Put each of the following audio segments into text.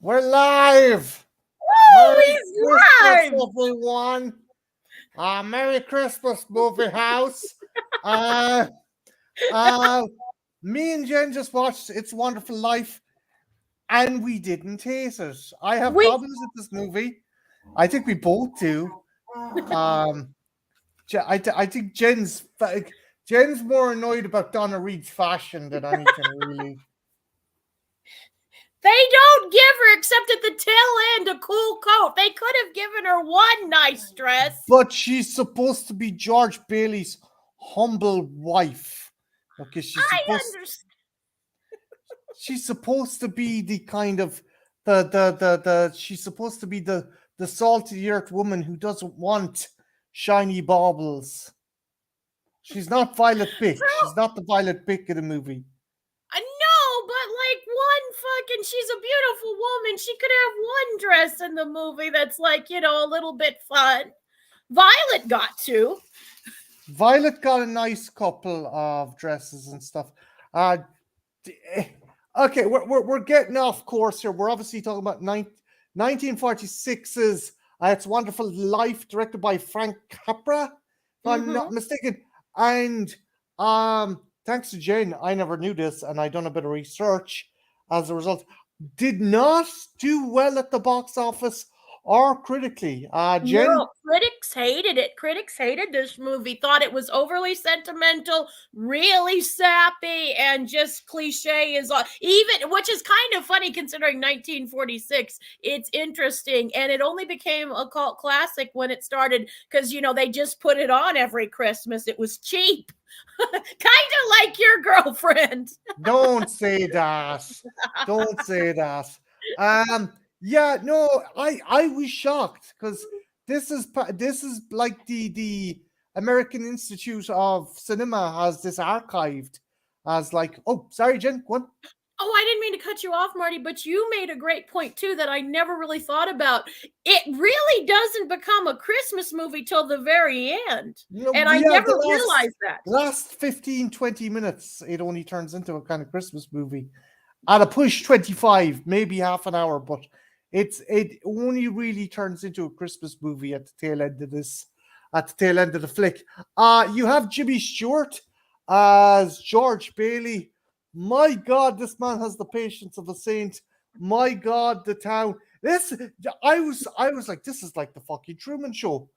We're live. Woo! Merry He's Christmas, live! everyone. Merry Christmas, movie house. Uh, uh, Me and Jen just watched It's a Wonderful Life, and we didn't hate it. I have We problems with this movie. I think we both do. Um, I think Jen's more annoyed about Donna Reed's fashion than anything, really. they don't give her except at the tail end a cool coat. They could have given her one nice dress. But she's supposed to be George Bailey's humble wife. Okay, I understand. she's supposed to be the kind of the she's supposed to be the salt of the earth woman who doesn't want shiny baubles. She's not Violet Bick. Bro, She's not the Violet Bick of the movie. no, but like one fucking, she's a beautiful woman. She could have one dress in the movie that's like, a little bit fun. Violet got to. Violet got a nice couple of dresses and stuff. Uh, eh, okay, we're getting off course here. We're obviously talking about 1946's It's a Wonderful Life, directed by Frank Capra, if I'm Mm-hmm. not mistaken. And thanks to Jen, I never knew this, and I done a bit of research as a result. Did not do well at the box office or critically. Jen, No, critics hated it. Critics hated this movie, thought it was overly sentimental, really sappy, and just cliche is all. Even, which is kind of funny considering 1946. It's interesting, and it only became a cult classic when it started because they just put it on every Christmas. It was cheap, kind of like your girlfriend. don't say that. Don't say that. Yeah, no, I was shocked because this is like the American Institute of Cinema has this archived as like, oh, sorry, Jen, go on. Oh, I didn't mean to cut you off, Marty, but you made a great point too that I never really thought about. It really doesn't become a Christmas movie till the very end. No, And I yeah, never realized that. the last 15, 20 minutes, it only turns into a kind of Christmas movie. At a push 25, maybe half an hour, but it only really turns into a Christmas movie at the tail end of this, at the tail end of the flick. You have Jimmy Stewart as George Bailey. My God, this man has the patience of a saint. My God, the town. This I was like, this is like the fucking Truman Show.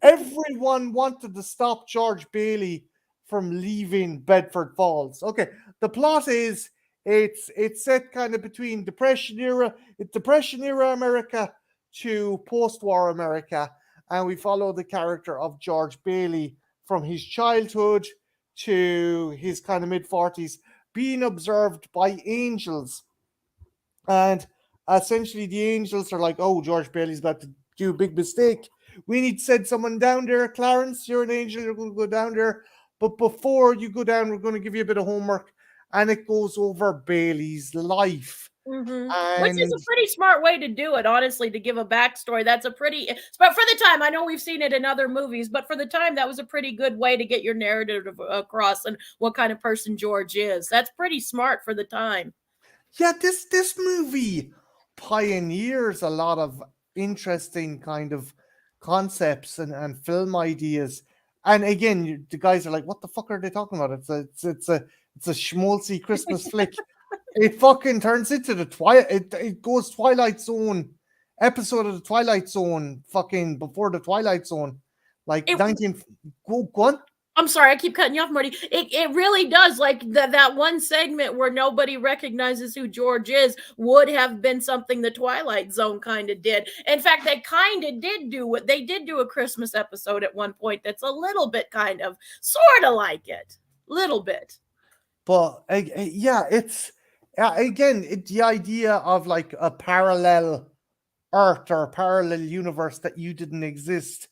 Everyone wanted to stop George Bailey from leaving Bedford Falls. Okay, the plot is it's set kind of between Depression era America to post-war America, and we follow the character of George Bailey from his childhood to his kind of mid 40s, being observed by angels, and essentially the angels are like, "Oh, George Bailey's about to do a big mistake. We need to send someone down there. Clarence, you're an angel. You're going to go down there. But before you go down, we're going to give you a bit of homework." And it goes over Bailey's life. Which is And a pretty smart way to do it, honestly, to give a backstory. That's a pretty, but for the time, I know we've seen it in other movies, but for the time, that was a pretty good way to get your narrative across and what kind of person George is. That's pretty smart for the time. yeah, this movie pioneers a lot of interesting kind of concepts and film ideas. And again, the guys are like, "What the fuck are they talking about? It's a schmaltzy Christmas flick." It fucking turns into the Twilight. It goes Twilight Zone episode of the Twilight Zone. Fucking before the Twilight Zone, like It 19. Go on. I'm sorry, I keep cutting you off, Marty. It really does. Like that one segment where nobody recognizes who George is would have been something the Twilight Zone kind of did. In fact, they kind of did do what they did do a Christmas episode at one point that's a little bit kind of sort of like it. Little bit. But yeah, it's again the idea of like a parallel Earth or a parallel universe that you didn't exist.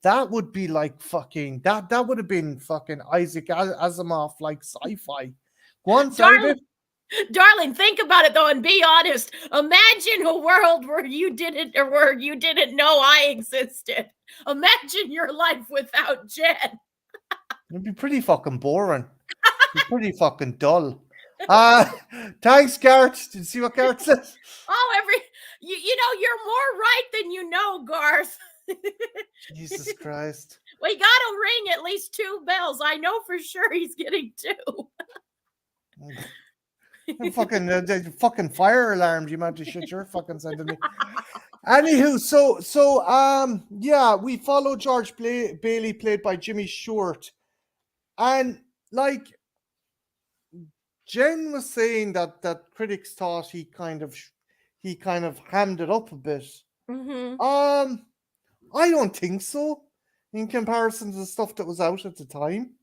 That would be like fucking that would have been fucking Isaac Asimov like sci-fi. Go on, sorry, babe. Darling, darling, think about it though and be honest. Imagine a world where you didn't know I existed. Imagine your life without Jen. It'd be pretty fucking boring. It'd be pretty fucking dull. Uh Thanks, Garrett. Did you see what Garrett said? Oh, you're more right than you know, Garth. Jesus Christ. We gotta ring at least 2 bells. I know for sure he's getting 2. The fucking fire alarms you meant to shit your fucking sending me. Anywho, yeah, we follow Bailey, played by Jimmy Stewart, and like Jen was saying that critics thought he kind of hammed it up a bit. Mm-hmm. I don't think so. In comparison to the stuff that was out at the time.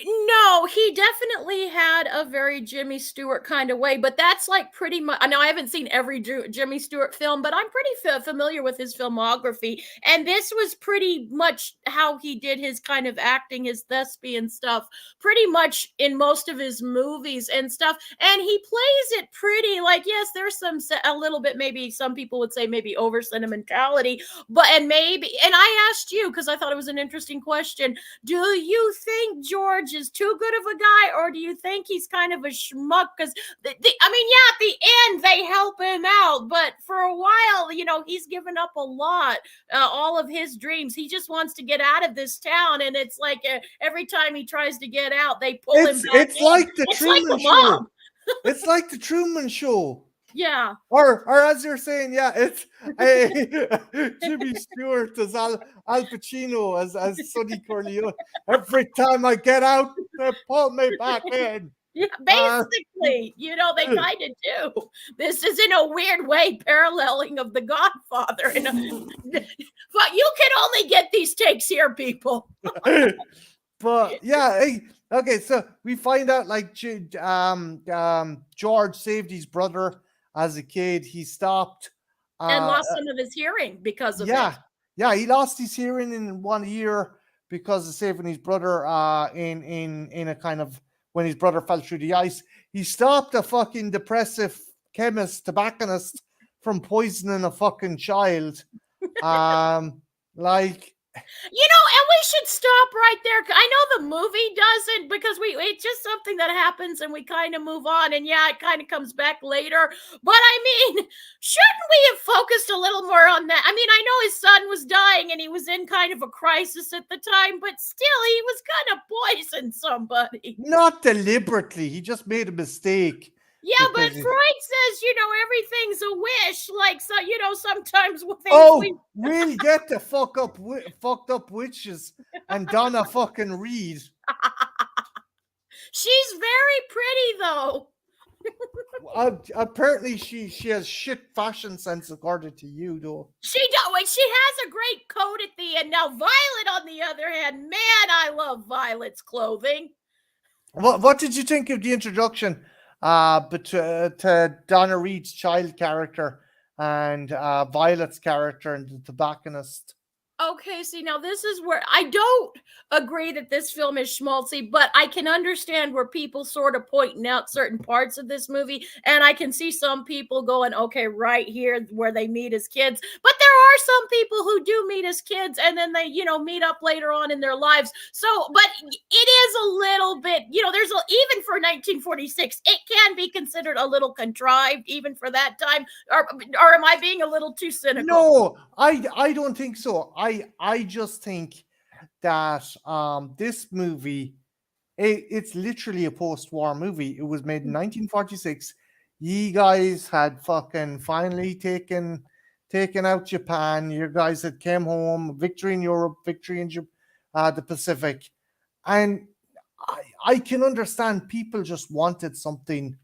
No, he definitely had a very Jimmy Stewart kind of way, but that's like pretty much. I know I haven't seen every Jimmy Stewart film, but I'm pretty familiar with his filmography. And this was pretty much how he did his kind of acting, his thespian stuff, pretty much in most of his movies and stuff. And he plays it pretty like, yes, there's a little bit, maybe some people would say maybe over sentimentality, and I asked you because I thought it was an interesting question. Do you think George is too good of a guy, or do you think he's kind of a schmuck? Because yeah, at the end they help him out, but for a while, he's given up a lot, all of his dreams. He just wants to get out of this town, and it's like every time he tries to get out, they pull him back. It's like the it's Truman like Show. It's like the Truman Show. Yeah. Or as you're saying, yeah, it's Jimmy Stewart as Al Pacino as Sonny Corleone. Every time I get out, they pull me back in. Yeah, basically, they kind of do. This is in a weird way paralleling of The Godfather. But you can only get these takes here, people. But yeah, okay, so we find out like George saved his brother as a kid. He stopped and lost some of his hearing because of it. Yeah, he lost his hearing in 1 year because of saving his brother in a kind of when his brother fell through the ice. He stopped a fucking depressive tobacconist from poisoning a fucking child. Like, and we should stop right there. I know the movie doesn't, because it's just something that happens and we kind of move on, and yeah, it kind of comes back later. But I mean, shouldn't we have focused a little more on that? I mean, I know his son was dying and he was in kind of a crisis at the time, but still, he was gonna poison somebody. Not deliberately. He just made a mistake. Yeah, but Freud says, everything's a wish. Like, so, sometimes things we'll get the fucked up witches and Donna fucking Reed. She's very pretty, though. Apparently, she has shit fashion sense, according to you, though. She has a great coat at the end. Now, Violet, on the other hand, man, I love Violet's clothing. What did you think of the introduction to Donna Reed's child character and Violet's character and the tobacconist? Okay, see, now this is where I don't agree that this film is schmaltzy, but I can understand where people sort of pointing out certain parts of this movie, and I can see some people going, okay, right here where they meet as kids. But there are some people who do meet as kids, and then they, meet up later on in their lives. So, but it is a little bit, there's even for 1946, it can be considered a little contrived, even for that time. Or am I being a little too cynical? No, I don't think so. I just think that this movie, it's literally a post-war movie. It was made in 1946. You guys had fucking finally taken out Japan. You guys had came home, victory in Europe, victory in the Pacific, and I can understand people just wanted something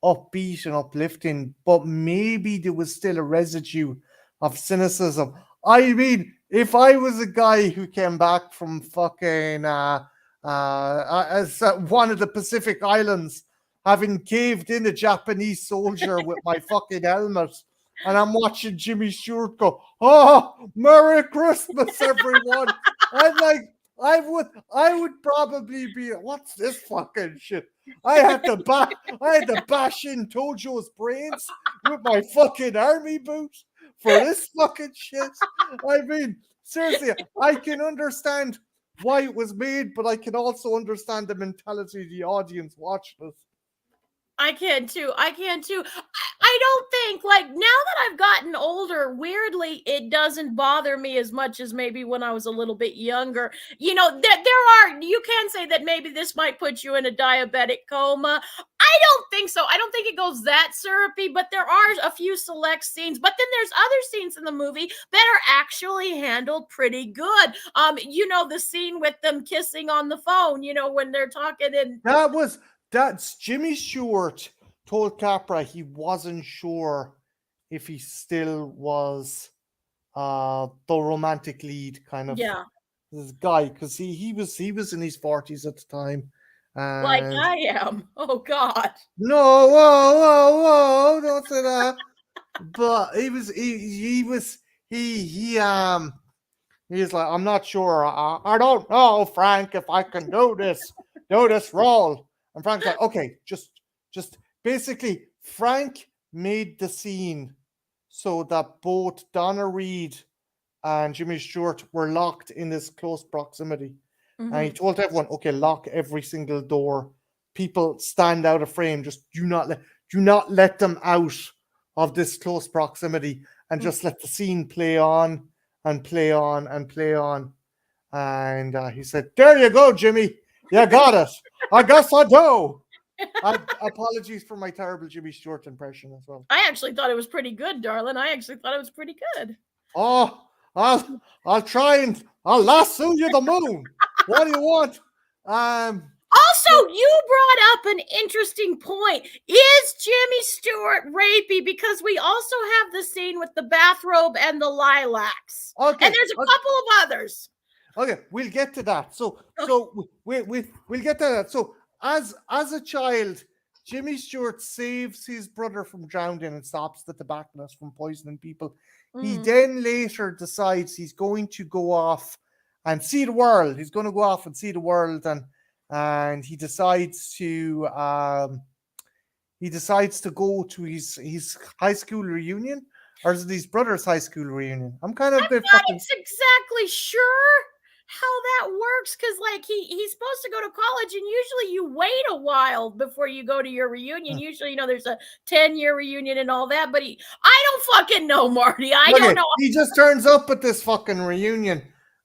upbeat and uplifting, but maybe there was still a residue of cynicism. I mean, if I was a guy who came back from fucking as one of the Pacific Islands, having caved in a Japanese soldier with my fucking helmet, and I'm watching Jimmy Stewart go, "Oh, Merry Christmas, everyone!" I'm like, I would probably be, what's this fucking shit? I had to bash in Tojo's brains with my fucking army boot for this fucking shit. I mean, seriously, I can understand why it was made, but I can also understand the mentality of the audience watching it. I can too. I can too. I don't think, like, now that I've gotten older, weirdly, it doesn't bother me as much as maybe when I was a little bit younger. You know, there are, you can say that maybe this might put you in a diabetic coma. I don't think so. I don't think it goes that syrupy, but there are a few select scenes. But then there's other scenes in the movie that are actually handled pretty good. You know, the scene with them kissing on the phone, you know, when they're talking and That's Jimmy Stewart told Capra he wasn't sure if he still was the romantic lead kind of yeah, this guy, because he was in his 40s at the time. like And I am. Oh God. no, whoa, don't say that. But he was like, I'm not sure. I don't know, Frank, if I can do this role. And Frank's like, okay, just basically, Frank made the scene so that both Donna Reed and Jimmy Stewart were locked in this close proximity. And he Mhm. told everyone, okay, lock every single door. People stand out of frame. Just do not let them out of this close proximity, and Mm. just let the scene play on and play on and play on. And he said, "There you go, Jimmy. You got it. I guess I do." Apologies for my terrible Jimmy Stewart impression as well. I actually thought it was pretty good, darling. I actually thought it was pretty good. Oh, I'll try and I'll lasso you the moon. What do you want? Um, so Also, you brought up an interesting point. Is Jimmy Stewart rapey? Because we also have the scene with the bathrobe and the lilacs. And okay, there's a okay, couple of others. okay, we'll get to that. So Okay. we'll get to that. So as a child, Jimmy Stewart saves his brother from drowning and stops the tobacconists from poisoning people. He Mm. then later decides he's going to go off and see the world. He's going to go off and see the world, and he decides to go to his high school reunion, or is it his brother's high school reunion? I'm kind of a bit Not fucking. exactly sure how that works because like he's supposed to go to college and usually you wait a while before you go to your reunion. Usually, you know, there's a 10-year reunion and all that, but I don't fucking know, Marty. I don't Okay, know. he just turns up at this fucking reunion,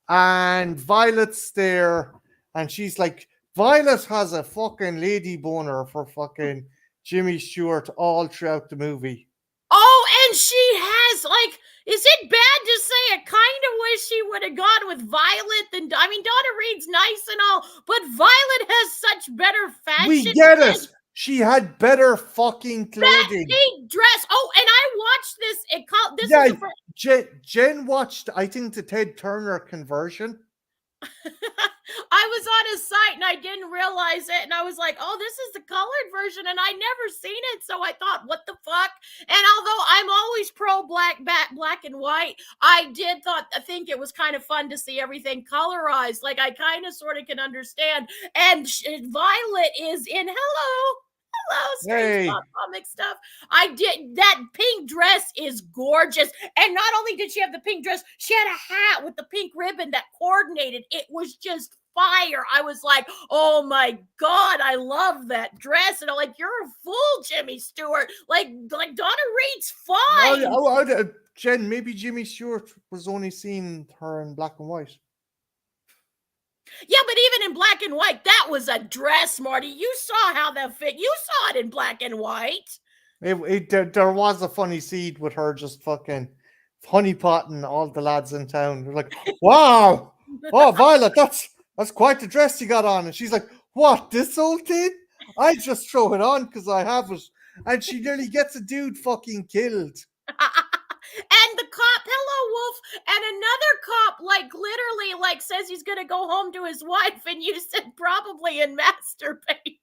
and Violet's there, and she's like, Violet has a fucking lady boner for fucking Jimmy Stewart all throughout the movie. Oh, and she has like, is it bad to say I kind of wish she would have gone with Violet than I mean Donna Reed's nice and all, but Violet has such better We fashion get it. sense. She had better fucking That clothing. pink dress. Oh, and I watched this. This was Yeah, the first. Jen watched, I think, the Ted Turner conversion. I was on his site and I didn't realize it, and I was like, "Oh, this is the colored version," and I never seen it, so I thought, "What the fuck?" And although I'm always pro black and white, I think it was kind of fun to see everything colorized. Like I kind of sort of can understand. And Violet is in Hello, Strange Hey, Pop comic stuff. I did that pink dress is gorgeous. And not only did she have the pink dress, she had a hat with the pink ribbon that coordinated. It was just fire. I was like, oh my God, I love that dress. And I'm like, you're a fool, Jimmy Stewart. Like Donna Reed's fine. Jen, maybe Jimmy Stewart was only seeing her in black and white. Yeah, but even in black and white, that was a dress, Marty. You saw how that fit. You saw it in black and white. There was a funny scene with her just fucking honeypotting all the lads in town. They're like, wow, oh, Violet, that's quite the dress you got on. And she's like, what, this old thing? I just throw it on because I have it. And she nearly gets a dude fucking killed. And the cop, hello, Wolf, and another cop, like literally, like says he's gonna go home to his wife, and you said probably and masturbate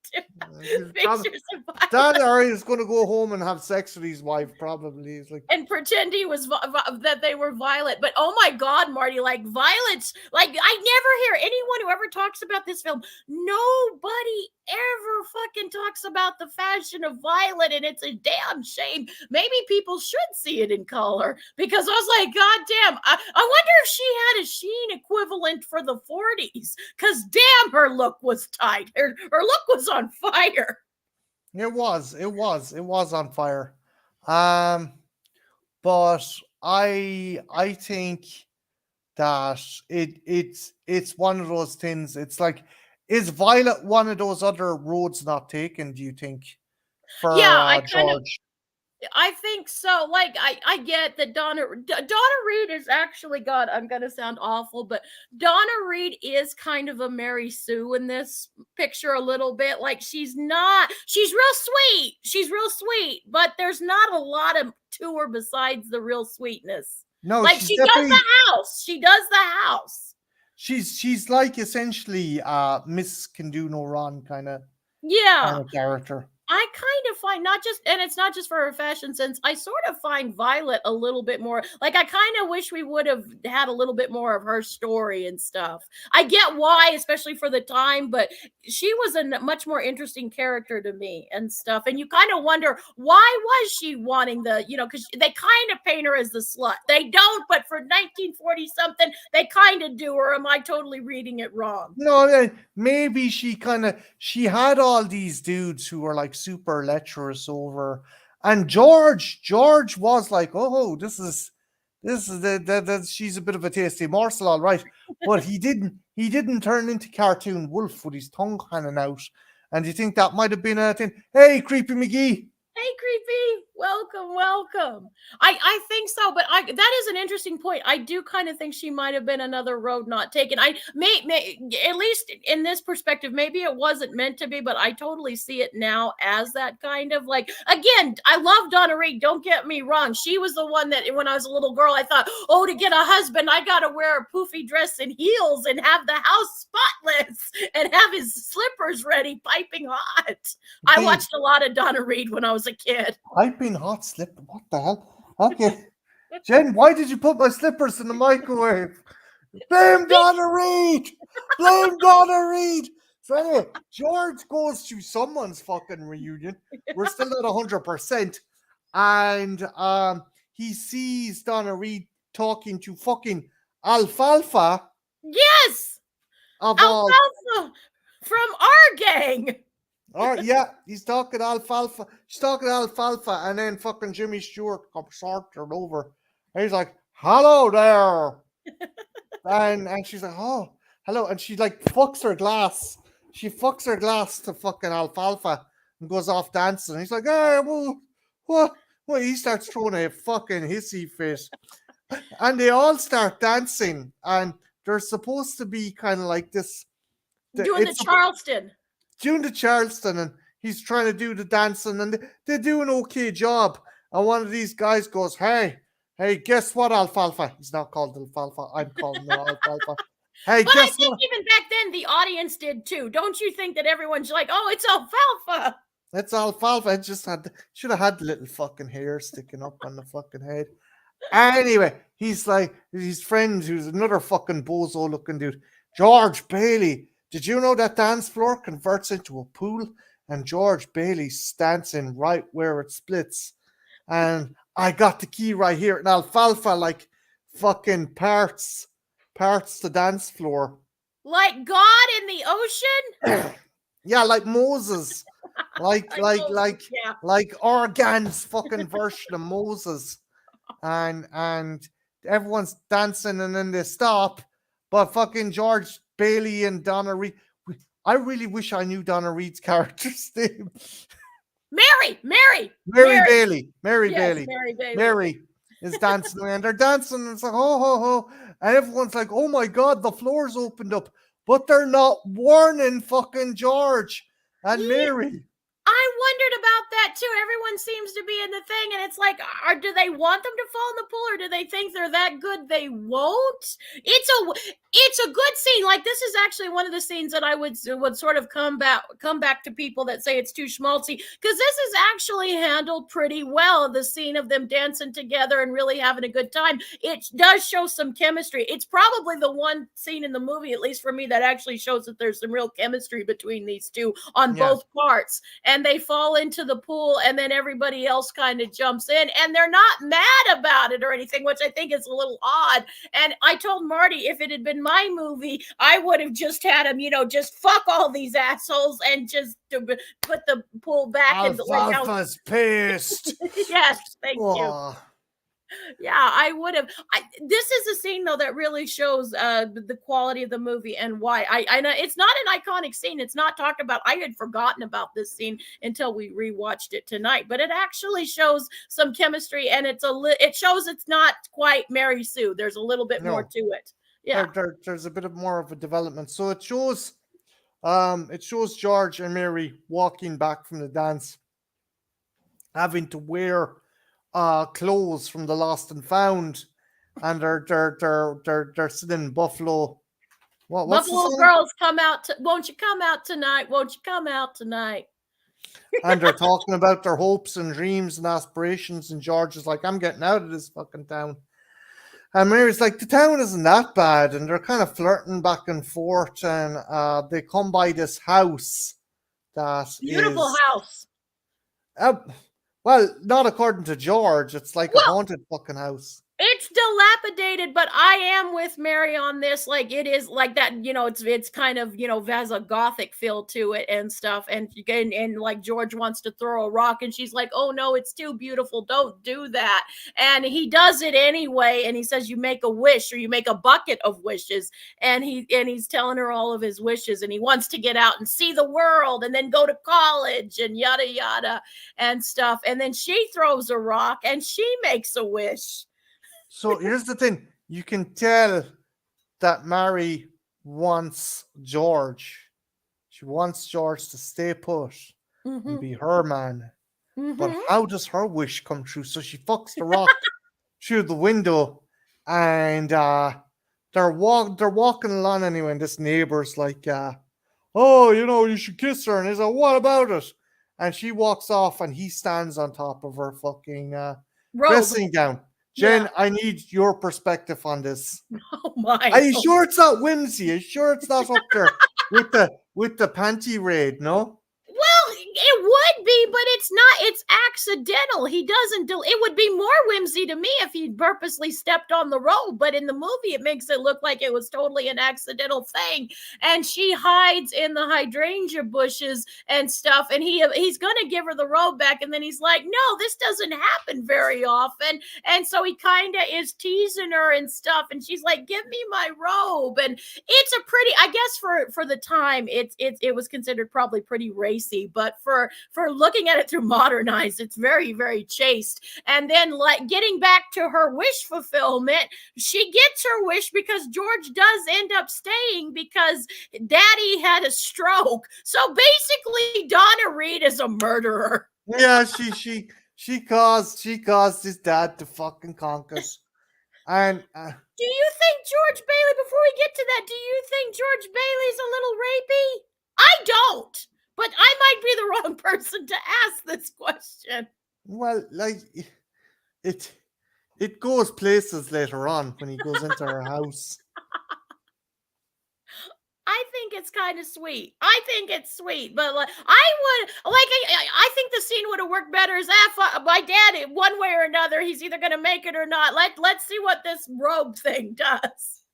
pictures of That Violet or he's going to go home and have sex with his wife. Probably, he's like, and pretend he was that they were Violet. But oh my God, Marty, like Violet's like I never hear anyone who ever talks about this film. Nobody ever fucking talks about the fashion of Violet, and it's a damn shame. Maybe people should see it in color because I was like, God damn, I wonder if she had a Sheen equivalent for the 40s because damn, her look was tight. Her look was on fire. It was on fire. Um, but I think that it's one of those things. It's like, is Violet one of those other roads not taken? Do you think for Yeah, I kind of George? I think so. Like I get that Donna Reed is actually, God, I'm gonna sound awful, but Donna Reed is kind of a Mary Sue in this picture a little bit. Like she's real sweet. She's real sweet, but there's not a lot of to her besides the real sweetness. No, Like she's she does definitely the house. She does the house. she's like essentially Miss Can Do No Wrong kind Yeah. of character. I kind of find, not just, and it's not just for her fashion sense. I sort of find Violet a little bit more like, I kind of wish we would have had a little bit more of her story and stuff. I get why, especially for the time, but she was a much more interesting character to me and stuff. And you kind of wonder, why was she wanting because they kind of paint her as the slut. They don't, but for 1940 something, they kind of do. Or am I totally reading it wrong? No, maybe she had all these dudes who were like super lecherous over, and George was like, oh, this is the she's a bit of a tasty morsel, all right. But he didn't turn into cartoon wolf with his tongue hanging out. And you think that might have been a thing? Hey, creepy McGee. Hey, creepy. Welcome, welcome. I think so, but that is an interesting point. I do kind of think she might have been another road not taken. I may at least in this perspective, maybe it wasn't meant to be, but I totally see it now as that kind of like, again, I love Donna Reed. Don't get me wrong. She was the one that when I was a little girl, I thought, oh, to get a husband, I gotta wear a poofy dress and heels and have the house spotless and have his slippers ready, piping hot. I They watched a lot of Donna Reed when I was a kid. I've been hot slip. What the hell? Okay, Jen, why did you put my slippers in the microwave? Blame Donna Reed! Blame Donna Reed! So anyway, George goes to someone's fucking reunion. We're still not 100%. And he sees Donna Reed talking to fucking Alfalfa Yes, of all. Alfalfa from our gang. Or yeah, he's talking Alfalfa. She's talking Alfalfa, and then fucking Jimmy Stewart comes sauntering over. And he's like, "Hello there." And she's like, oh, hello. And she like fucks her glass. She fucks her glass to fucking Alfalfa and goes off dancing. He's like, hey, well, what? Well, he starts throwing a fucking hissy fit. And they all start dancing. And they're supposed to be kind of like this. Doing the It's Charleston. doing the Charleston, and he's trying to do the dancing, and they do an okay job. And one of these guys goes, hey, guess what, Alfalfa? He's not called Alfalfa. I'm calling him Alfalfa. Hey, But I guess think what? even back then the audience did too. Don't you think that everyone's like, oh, it's Alfalfa? It's Alfalfa. It just should have had the little fucking hair sticking up on the fucking head. Anyway, he's like his friend, who's another fucking bozo looking dude, George Bailey. Did you know that dance floor converts into a pool? And George Bailey's dancing right where it splits. And I got the key right here. And Alfalfa like fucking parts the dance floor. Like God in the ocean? Yeah, like Moses. Like I like know. like Yeah. like Organ's fucking version of Moses. And everyone's dancing and then they stop. But fucking George Bailey and Donna Reed. I really wish I knew Donna Reed's character's name. Mary, Mary, Mary Mary. Bailey. Mary Yes, Bailey. Mary Bailey. Mary is dancing away, and they're dancing, and it's like, ho, ho, ho. And everyone's like, oh my God, the floor's opened up. But they're not warning fucking George and Yeah. Mary. I wondered about that too. Everyone seems to be in the thing, and it's like, do they want them to fall in the pool, or do they think they're that good they won't? It's a good scene. Like, this is actually one of the scenes that I would sort of come back to people that say it's too schmaltzy, because this is actually handled pretty well. The scene of them dancing together and really having a good time. It does show some chemistry. It's probably the one scene in the movie, at least for me, that actually shows that there's some real chemistry between these two on Yeah. both parts. And they fall into the pool, and then everybody else kind of jumps in, and they're not mad about it or anything, which I think is a little odd. And I told Marty, if it had been my movie, I would have just had him, just fuck all these assholes and just put the pool back in the like how. Alfalfa's pissed. Yes, thank you. Oh, Yeah, I would have. This is a scene though that really shows the quality of the movie and why. I know it's not an iconic scene. It's not talked about. I had forgotten about this scene until we rewatched it tonight. But it actually shows some chemistry, and it shows it's not quite Mary Sue. There's a little bit more no. to it. Yeah. There's a bit of more of a development. So it shows George and Mary walking back from the dance, having to wear clothes from the lost and found, and they're sitting in Buffalo. What's the Buffalo song? girls, come out. Won't you come out tonight? Won't you come out tonight? And they're talking about their hopes and dreams and aspirations, and George is like, I'm getting out of this fucking town. And Mary's like, the town isn't that bad. And they're kind of flirting back and forth. And they come by this house that Beautiful is, house. well, not according to George. It's like a haunted fucking house. It's dilapidated, but I am with Mary on this. Like it is like that, it's kind of, has a gothic feel to it and stuff. And like George wants to throw a rock and she's like, oh no, it's too beautiful. Don't do that. And he does it anyway. And he says, you make a wish or you make a bucket of wishes. And he's telling her all of his wishes, and he wants to get out and see the world and then go to college and yada, yada and stuff. And then she throws a rock and she makes a wish. So here's the thing. You can tell that Mary wants George. She wants George to stay put and be her man. But how does her wish come true? So she fucks the rock through the window, and they're walking along anyway, and this neighbor's like, oh, you should kiss her. And he's like, what about it? And she walks off, and he stands on top of her fucking dressing gown. Jen, I need your perspective on this. Oh my! Are you sure it's not whimsy? Are you sure it's not up there with the panty raid? No. Well, it would be, but it's not. It's accidental. He doesn't do. It would be more whimsy to me if he purposely stepped on the road. But in the movie, it makes it look like it was totally an accidental thing. And she hides in the hydrangea bushes and stuff. And he's gonna give her the robe back, and then he's like, "No, this doesn't happen very often." And so he kind of is teasing her and stuff. And she's like, "Give me my robe." And it's a pretty. I guess for the time, it was considered probably pretty racy. But for looking at it through modern eyes, it's very, very chaste. And then like getting back to her wish fulfillment, she gets her wish because George does end up staying because Daddy had a stroke. So basically, Donna Reed is a murderer. Yeah, she caused his dad to fucking concuss. And do you think George Bailey? Before we get to that, do you think George Bailey's a little rapey? I don't. But I might be the wrong person to ask this question. Well, like it goes places later on when he goes into her house. I think it's kind of sweet. I think it's sweet, but I think the scene would have worked better as my dad, one way or another, he's either going to make it or not. Let's see what this robe thing does.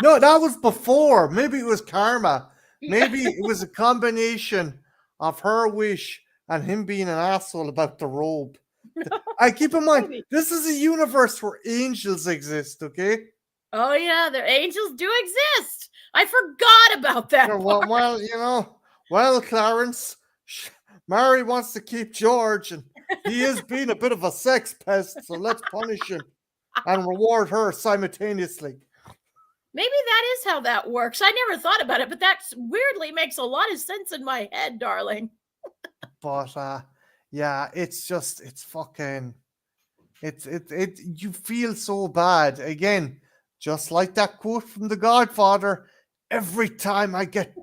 No, that was before. Maybe it was karma. Maybe it was a combination of her wish and him being an asshole about the robe. I keep in mind, this is a universe where angels exist, okay? Oh, yeah, the angels do exist. I forgot about that. Well, Clarence, Mary wants to keep George, and he is being a bit of a sex pest, so let's punish him and reward her simultaneously. Maybe that is how that works. I never thought about it, but that weirdly makes a lot of sense in my head, darling. But yeah, it's fucking, you feel so bad. Again, just like that quote from The Godfather, every time I get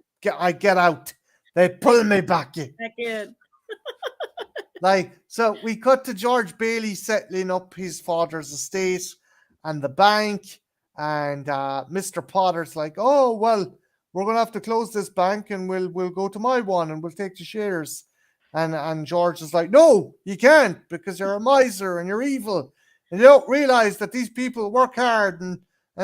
out, they pull me back in. So we cut to George Bailey settling up his father's estate and the bank. And Mr. Potter's like, oh, well, we're going to have to close this bank and we'll go to my one and we'll take the shares. And George is like, no, you can't because you're a miser and you're evil. And you don't realize that these people work hard and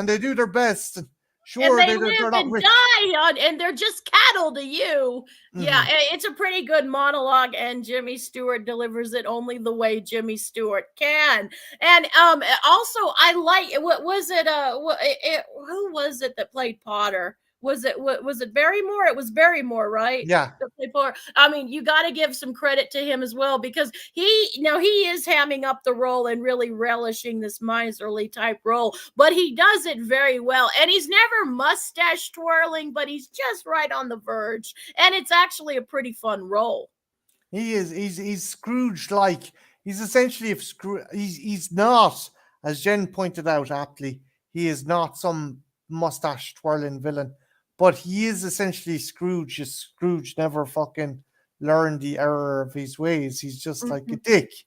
they do their best. And And sure, they they're live not and rich. die on, and they're just cattle to you. Yeah, Hmm. it's a pretty good monologue, and Jimmy Stewart delivers it only the way Jimmy Stewart can. And also I like, what was it? Who was it that played Potter? Was it Barrymore? It was Barrymore, right? Yeah, That played Potter. I mean, you got to give some credit to him as well, because he is hamming up the role and really relishing this miserly type role, but he does it very well. And he's never mustache twirling, but he's just right on the verge. And it's actually a pretty fun role. he is. He's Scrooge like. He's essentially if Scrooge. He's not, as Jen pointed out aptly. He is not some mustache twirling villain, but he is essentially Scrooge. Scrooge never fucking learned the error of his ways. He's just like a Mhm. dick. He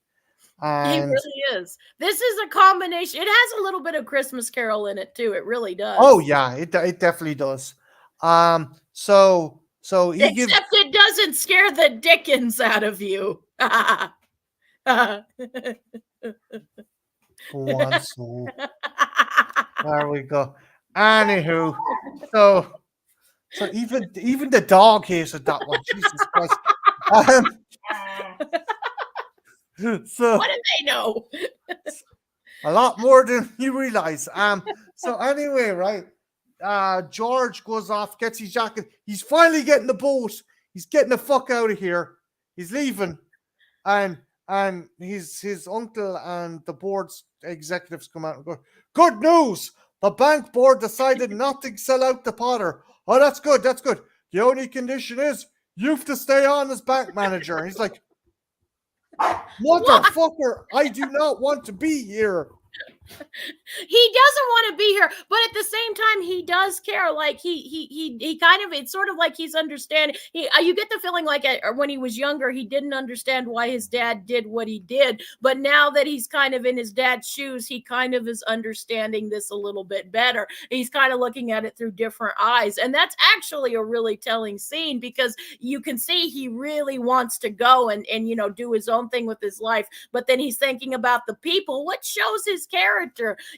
And really is. This is a combination. It has a little bit of Christmas Carol in it too. It really oh does. yeah, it definitely does. So he gives Except it doesn't scare the dickens out of you. go on. So there we go. Anywho, so even the dog hated that one. Jesus Christ. Um, What so do they know? a lot more than you realize. So anyway, right. George goes off, gets his jacket. He's finally getting the boat. He's getting the fuck out of here. He's leaving. And his uncle and the board's executives come out and go, good news! The bank board decided not to sell out the Potter. Oh, that's good, that's good. The only condition is you have to stay on as bank manager. And he's like, What? motherfucker, I do not want to be here. He doesn't want to be here, but at the same time he does care. Like he kind of, it's sort of like he's understanding. You get the feeling like when he was younger he didn't understand why his dad did what he did, but now that he's kind of in his dad's shoes, he kind of is understanding this a little bit better. He's kind of looking at it through different eyes, and that's actually a really telling scene, because you can see he really wants to go and do his own thing with his life, but then he's thinking about the people, what shows his character.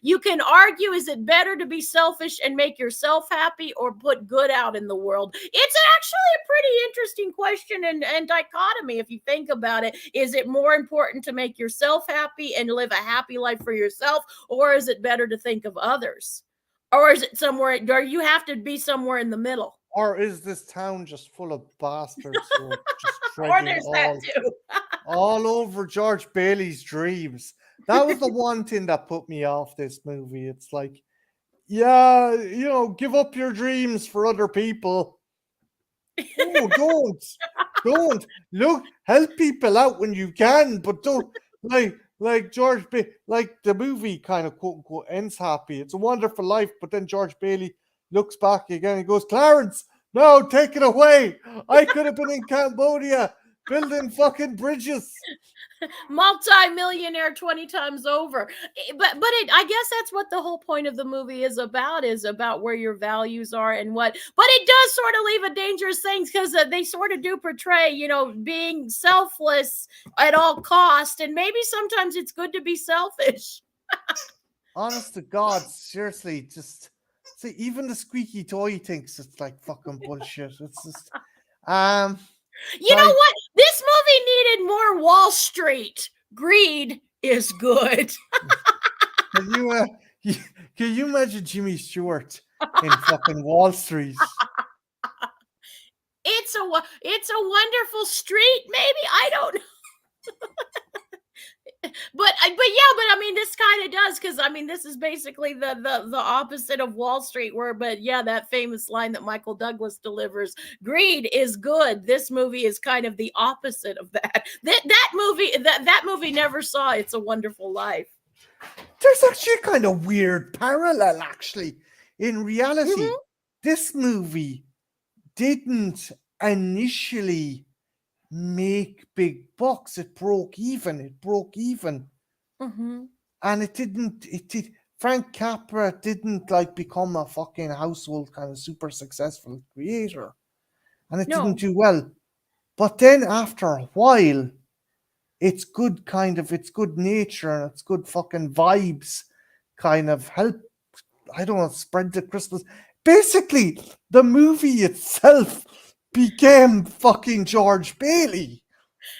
You can argue, is it better to be selfish and make yourself happy, or put good out in the world? It's actually a pretty interesting question and dichotomy if you think about it. Is it more important to make yourself happy and live a happy life for yourself, or is it better to think of others? Or is it somewhere, or you have to be somewhere in the middle? Or is this town just full of bastards who are just Or treading there's that too. all over George Bailey's dreams? That was the one thing that put me off this movie. It's like, yeah, give up your dreams for other people. Oh, don't look, help people out when you can, but don't like like the movie kind of quote unquote ends happy. It's a Wonderful Life, but then George Bailey looks back again and goes, Clarence, no, take it away. I could have been in Cambodia building fucking bridges. Multi-millionaire 20 times over. I guess that's what the whole point of the movie is about where your values are and what, but it does sort of leave a dangerous thing, because they sort of do portray being selfless at all cost, and maybe sometimes it's good to be selfish. Honest to God, seriously, just see, even the squeaky toy thinks it's like fucking bullshit. It's just um You know like what, this movie needed more Wall Street. Greed is good. can you can you imagine Jimmy Stewart in fucking Wall Street? It's a wonderful street, maybe, I don't know. But I mean, this kind of does, because I mean, this is basically the opposite of Wall Street, where, but yeah, that famous line that Michael Douglas delivers, greed is good. This movie is kind of the opposite of that. That movie never saw It's a Wonderful Life. There's actually a kind of weird parallel, actually. In reality, Mhm. this movie didn't initially make big bucks. It broke even. Mhm. And it did. Frank Capra didn't like become a fucking household kind of super successful creator. And it didn't No. do well. But then after a while, it's good nature and it's good fucking vibes, kind of help, I don't know, spread the Christmas. Basically, the movie itself became fucking George Bailey.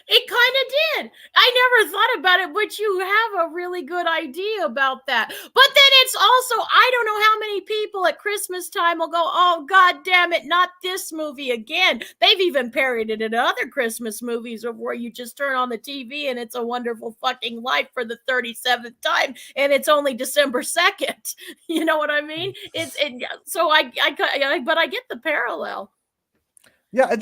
It kind of did. I never thought about it, but you have a really good idea about that. But then it's also, I don't know how many people at Christmas time will go, oh, God damn it, not this movie again. They've even parodied it in other Christmas movies where you just turn on the TV and it's a wonderful fucking life for the 37th time and it's only December 2nd. You know what I mean? So but I get the parallel. Yeah,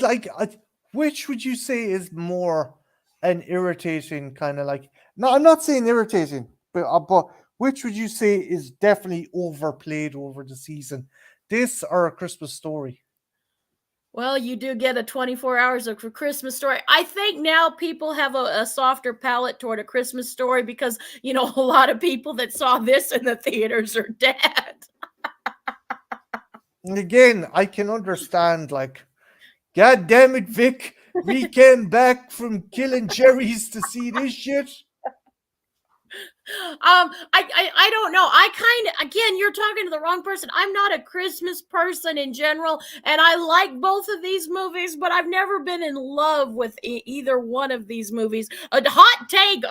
which would you say is more an irritating kind of like? No, I'm not saying irritating, but which would you say is definitely overplayed over the season? This or A Christmas Story? Well, you do get a 24 hours of a Christmas story. I think now people have a softer palate toward A Christmas Story because, a lot of people that saw this in the theaters are dead. And again, I can understand, like, God damn it, Vic, we came back from killing Jerry's to see this shit. I don't know. I kind of, again, you're talking to the wrong person. I'm not a Christmas person in general, and I like both of these movies, but I've never been in love with either one of these movies. A hot take,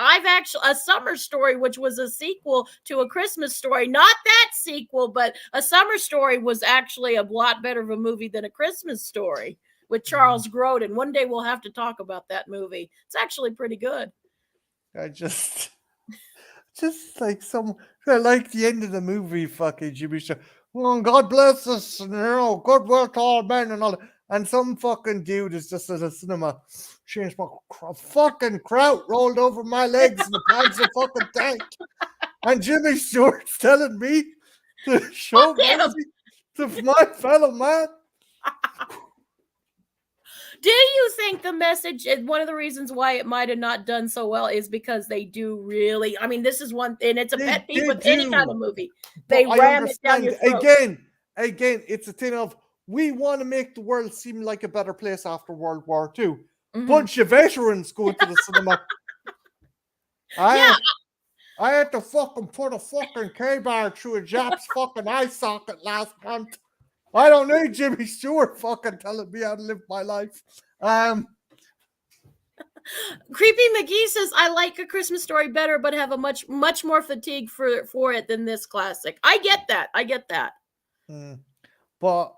A Summer Story, which was a sequel to A Christmas Story, not that sequel, but A Summer Story was actually a lot better of a movie than A Christmas Story with Charles Grodin. One day we'll have to talk about that movie. It's actually pretty good. I just like I like the end of the movie, fucking Jimmy Stewart. Oh, God bless us, good work to all men and all that. And some fucking dude is just at the cinema, changed my fucking kraut rolled over my legs and the pants are fucking tank. And Jimmy Stewart's telling me to show mercy to my fellow man. Do you think the message, one of the reasons why it might have not done so well is because they do really, I mean, this is one, and it's a pet peeve with any kind of movie. They ram it down your throat. Again, it's a thing of, we want to make the world seem like a better place after World War II. Bunch of veterans go to the cinema. I had to fucking put a fucking K-bar through a Jap's fucking eye socket last month. I don't need Jimmy Stewart fucking telling me how to live my life. Creepy McGee says, I like A Christmas Story better, but have a much more fatigue for it than this classic. I get that. But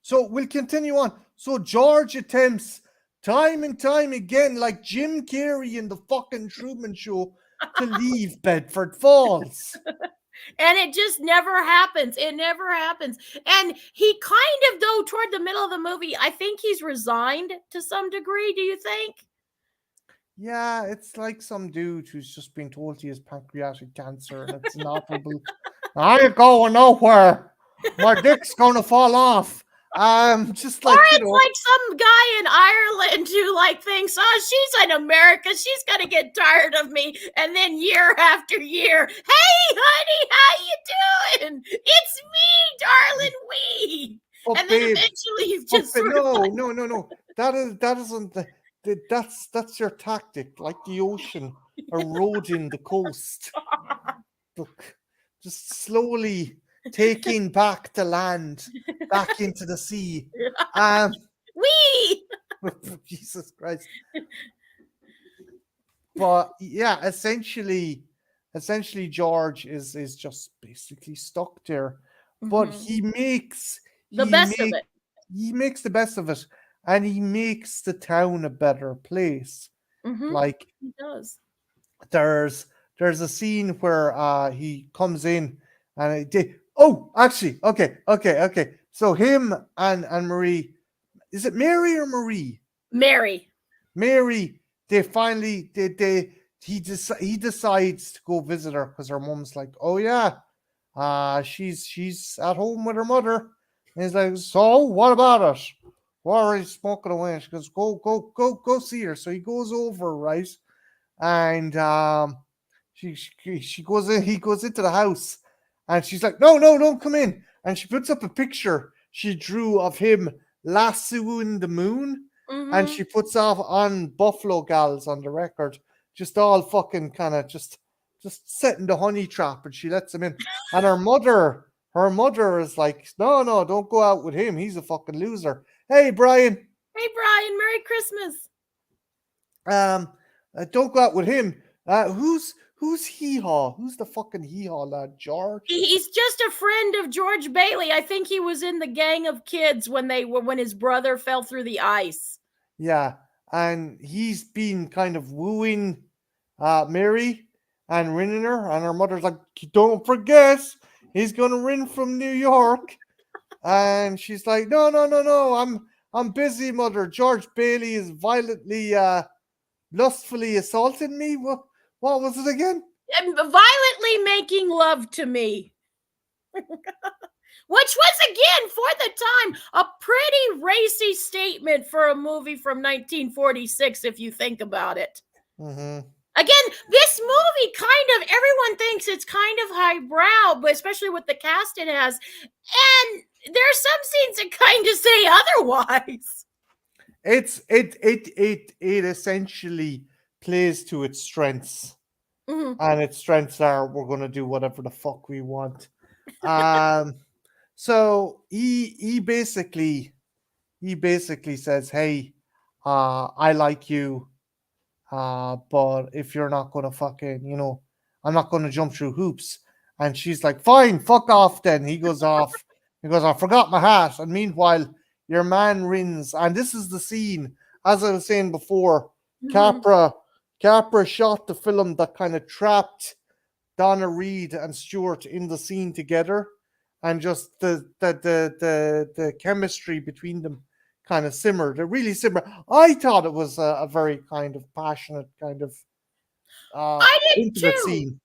so we'll continue on. So George attempts time and time again, like Jim Carrey in the fucking Truman Show, to leave Bedford Falls. And it just never happens. It never happens. And he kind of, though, toward the middle of the movie, I think he's resigned to some degree. Do you think? Yeah, it's like some dude who's just been told he has pancreatic cancer and it's inoperable. I ain't going nowhere. My dick's gonna fall off. Just like, or it's like some guy in Ireland who like thinks, oh, she's in America, she's gonna get tired of me, and then year after year, hey honey, how you doing? It's me, darling, we. But and babe, then eventually he's just no. That isn't that's your tactic, like the ocean eroding the coast. Look, just slowly taking back the land back into the sea. Jesus Christ. But yeah, essentially George is just basically stuck there. But he makes the best of it. He makes the best of it, and he makes the town a better place. Like he does. There's a scene where he comes in and actually, okay. So him and Marie, is it Mary or Marie? Mary, they finally he decides to go visit her because her mom's like, oh yeah, she's at home with her mother. And he's like, so what about it? We're already smoking away. She goes, go see her. So he goes over, right? And she goes in, he goes into the house, and she's like, no, don't come in. And she puts up a picture she drew of him lassoing the moon, and Mm-hmm. she puts off on Buffalo Gals on the record, just all fucking kind of just setting the honey trap, and she lets him in. And her mother is like, no, no, don't go out with him. He's a fucking loser. Hey, Brian, Hey, Brian, Merry Christmas. um, don't go out with him. Who's hee haw? Who's the fucking hee haw lad? George? He's just a friend of George Bailey. I think he was in the gang of kids when his brother fell through the ice. Yeah, and he's been kind of wooing Mary and rinning her, and her mother's like, "Don't forget, he's gonna rin from New York." And she's like, "No, no, no, no, I'm busy, mother. George Bailey is violently, lustfully assaulting me. What was it again?" And violently making love to me. Which was, again, for the time, a pretty racy statement for a movie from 1946, if you think about it. Mm-hmm. Again, this movie everyone thinks it's kind of highbrow, but especially with the cast it has. And there are some scenes that kind of say otherwise. It essentially plays to its strengths, Mhm. and its strengths are we're gonna do whatever the fuck we want. Um, so he basically says, "Hey, I like you, but if you're not gonna fucking, I'm not gonna jump through hoops." And she's like, "Fine, fuck off." Then he goes off. He goes, "I forgot my hat." And meanwhile, your man rins, and this is the scene. As I was saying before, Mhm. Capra Capra shot the film that kind of trapped Donna Reed and Stewart in the scene together, and just the chemistry between them kind of simmered. It really simmered. I thought it was a very kind of passionate, kind of I did intimate too. scene.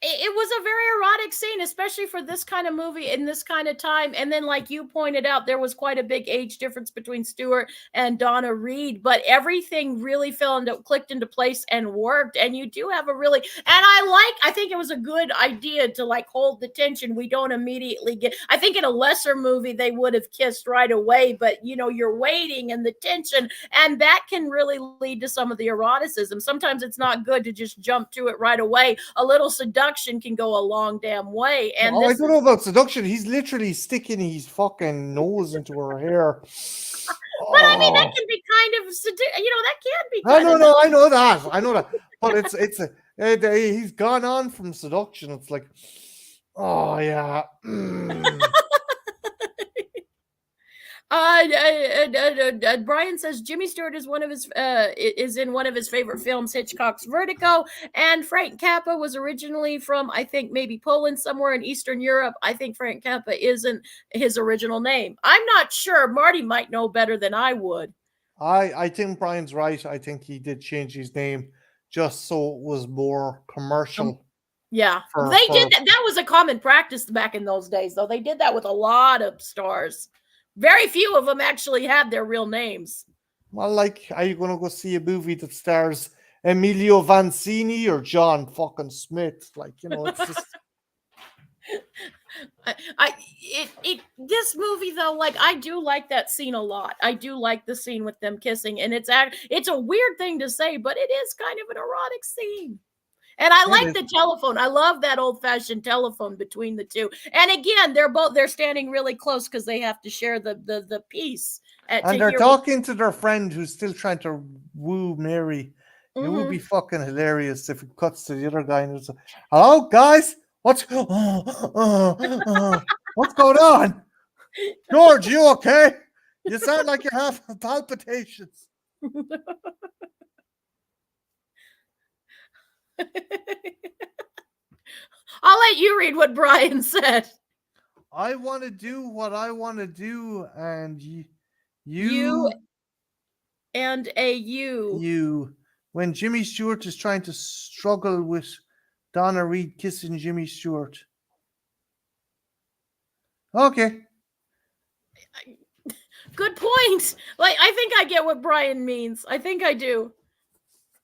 It was a very erotic scene, especially for this kind of movie in this kind of time. And then, like you pointed out, there was quite a big age difference between Stewart and Donna Reed, but everything really clicked into place and worked. And you do have I think it was a good idea to like hold the tension. We don't immediately I think in a lesser movie, they would have kissed right away, but you're waiting and the tension, and that can really lead to some of the eroticism. Sometimes it's not good to just jump to it right away. A little seduction can go a long damn way. And Oh, I this don't know is, about seduction. He's literally sticking his fucking nose into her hair. but I mean, that Oh, can be kind of, that can be I kind know, of no, I know that, I know that. But he's gone on from seduction. It's like, oh yeah. Brian says Jimmy Stewart is in one of his favorite films, Hitchcock's Vertigo, and Frank Capra was originally from, I think, maybe Poland, somewhere in Eastern Europe. I think Frank Capra isn't his original name. I'm not sure. Marty might know better than I would. I think Brian's right. I think he did change his name just so it was more Um, commercial yeah, for they did for that. That was a common practice back in those days, though. They did that with a lot of stars. Very few of them actually had their real names. well, like, are you gonna go see a movie that stars Emilio Vancini or John fucking Smith? Like, it's just This movie though, like I do like that scene a lot. I do like the scene with them kissing, and it's a weird thing to say, but it is kind of an erotic scene. And I it like is. the telephone. I love that old fashioned telephone between the two. And again, they're standing really close because they have to share the piece to And they're hear what. talking to their friend who's still trying to woo Mary. It would be Mhm. fucking hilarious if it cuts to the other guy and it's like, "Hello, guys, what's going on? George, you okay? You sound like you have palpitations." I'll let you read what Brian said. I want to do what I want to do, and You you, and a you. you. When Jimmy Stewart is trying to struggle with Donna Reed kissing Jimmy Stewart. Okay, Good point. Like I think I get what Brian means. I think I do.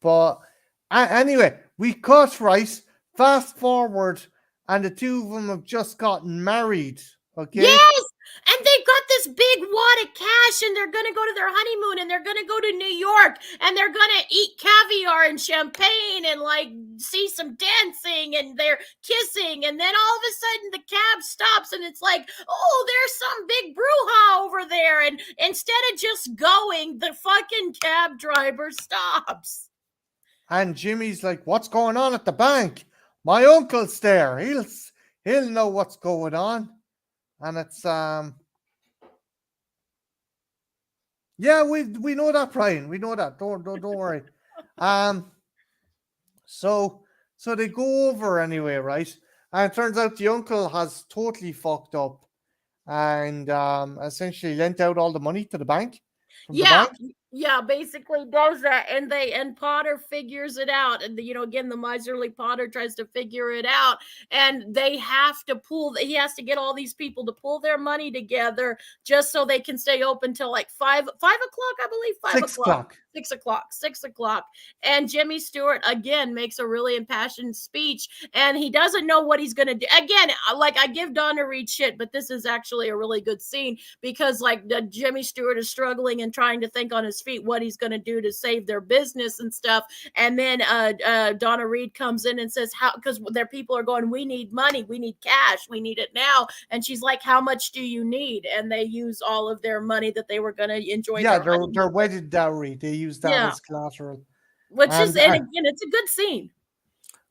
but anyway, we cut right. Fast forward, and the two of them have just gotten married. Okay, Yes, and they've got this big wad of cash, and they're gonna go to their honeymoon, and they're gonna go to New York, and they're gonna eat caviar and champagne and like see some dancing, and they're kissing, and then all of a sudden the cab stops, and it's like, oh, there's some big brouhaha over there, and instead of just going, the fucking cab driver stops. And Jimmy's like, "What's going on at the bank? My uncle's there. He'll know what's going on." And it's yeah, we know that, Brian. We know that. Don't worry. Um, so they go over anyway, right? And it turns out the uncle has totally fucked up and essentially lent out all the money to the bank from the Yeah, bank. yeah, basically does that, and Potter figures it out, and again, the miserly Potter tries to figure it out, and they have to he has to get all these people to pull their money together just so they can stay open till like 5 o'clock, I believe, 6 o'clock. 6 o'clock. And Jimmy Stewart again makes a really impassioned speech, and he doesn't know what he's gonna do. Again, like, I give Donna Reed shit, but this is actually a really good scene because like Jimmy Stewart is struggling and trying to think on his feet what he's going to do to save their business and stuff. And then Donna Reed comes in and says, how, because their people are going, we need money, we need cash, we need it now. And she's like, how much do you need? And they use all of their money that they were going to enjoy. Yeah, their wedded dowry. They use that as collateral. Which is, and again, it's a good scene.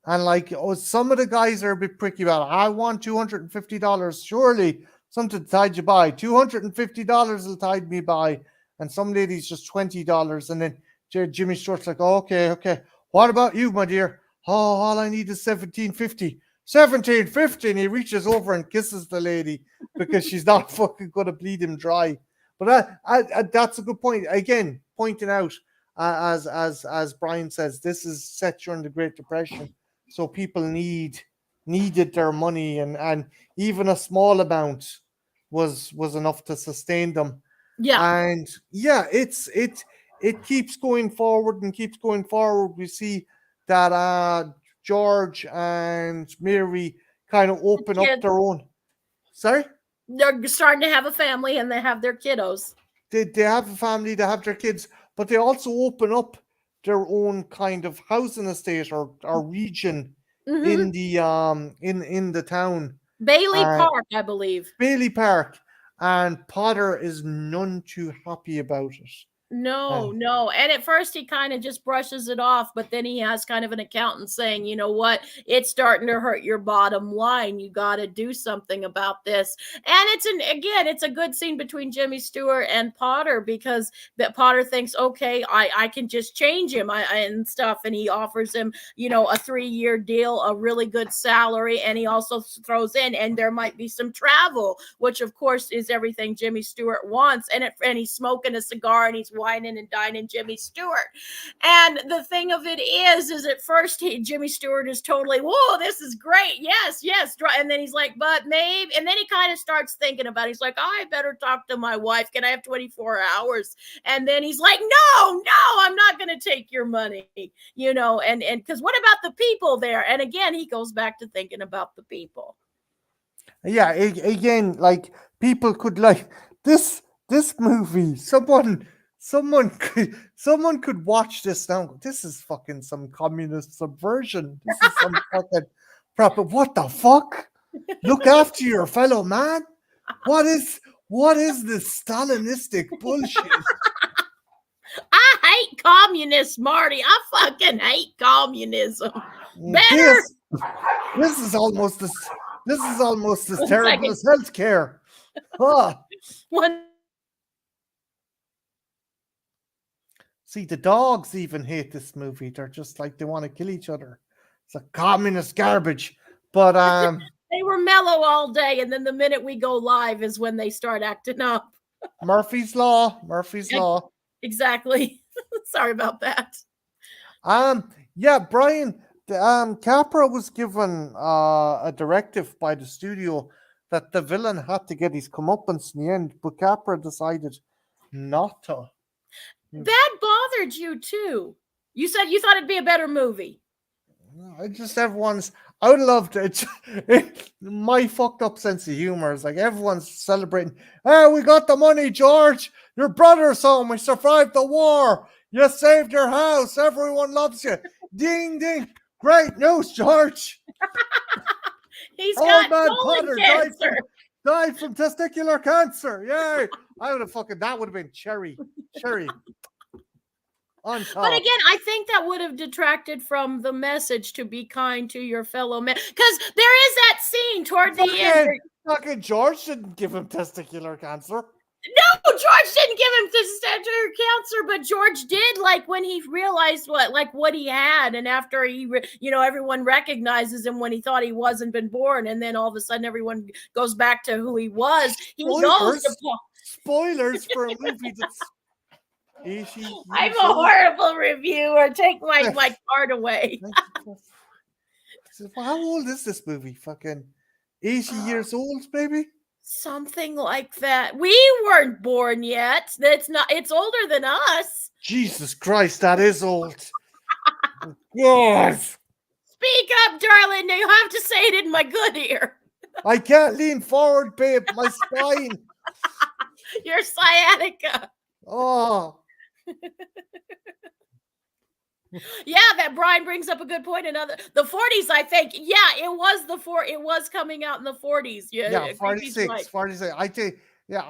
And like, some of the guys are a bit pricky about it. I want $250. Surely something to tide you by. $250 will tide me by. And some ladies just $20. And then Jimmy Stewart's like, oh, okay. What about you, my dear? Oh, all I need is $17.50. $17.50. And he reaches over and kisses the lady because she's not fucking going to bleed him dry. But that's a good point. Again, pointing out, as Brian says, this is set during the Great Depression. So people needed their money, and even a small amount was enough to sustain them. Yeah. And yeah, it keeps going forward and keeps going forward. We see that George and Mary kind of open up their own. Sorry? They're starting to have a family and they have their kiddos. They have a family, they have their kids, but they also open up their own kind of housing estate or region in the in the town. Bailey Park, I believe. Bailey Park. And Potter is none too happy about it. No. And at first he kind of just brushes it off, but then he has kind of an accountant saying, you know what, it's starting to hurt your bottom line. You got to do something about this. And it's a good scene between Jimmy Stewart and Potter because that Potter thinks, okay, I can just change him and stuff. And he offers him, a 3-year deal, a really good salary. And he also throws in, and there might be some travel, which of course is everything Jimmy Stewart wants. And he's smoking a cigar and he's whining and dining Jimmy Stewart. And the thing of it is at first Jimmy Stewart is totally, whoa, this is great. Yes. And then he's like, but maybe, and then he kind of starts thinking about it. He's like, I better talk to my wife. Can I have 24 hours? And then he's like, no, I'm not going to take your money, and because what about the people there? And again, he goes back to thinking about the people. Yeah. Again, like, people could like this movie. Someone could watch this now. This is fucking some communist subversion. This is some fucking proper. What the fuck? Look after your fellow man. What is this Stalinistic bullshit? I hate communists, Marty. I fucking hate communism. Better. This is almost as terrible as healthcare. One. See, the dogs even hate this movie. They're just like, they want to kill each other. It's a communist garbage. But they were mellow all day, and then the minute we go live is when they start acting up. Murphy's Law. Exactly. Sorry about that. Yeah, Brian, Capra was given a directive by the studio that the villain had to get his comeuppance in the end, but Capra decided not to. That bothered you too. You said you thought it'd be a better movie. Everyone's. I would love to. My fucked up sense of humor is like everyone's celebrating. Hey, we got the money, George. Your brother's home. We survived the war. You saved your house. Everyone loves you. Ding ding. Great news, George. He's Old got man colon Potter cancer. died from testicular cancer. Yay! I would have fucking that would have been cherry on But top. again, I think that would have detracted from the message to be kind to your fellow man. Because there is that scene toward the end where Fucking George didn't give him testicular cancer. no, George didn't give him testicular cancer, but George did, like when he realized what he had, and after everyone recognizes him when he thought he wasn't been born, and then all of a sudden everyone goes back to who he was. He goes to Spoilers for a movie that's 80 I'm years a old. horrible reviewer. Take my card away. How old is this movie? Fucking 80 years old, baby? Something like that. We weren't born yet. It's older than us. Jesus Christ, that is old. God. Speak up, darling. You have to say it in my good ear. I can't lean forward, babe. My spine. Your sciatica. Oh. Yeah, that Brian brings up a good point. The 40s, I think. Yeah, it was coming out in the 40s. Yeah, 46. Right. 46. I think. Yeah,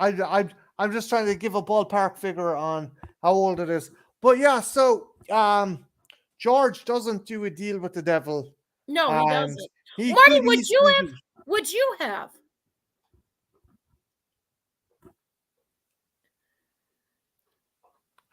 I'm just trying to give a ballpark figure on how old it is. But yeah, so George doesn't do a deal with the devil. No, he doesn't. He Marty, would you have?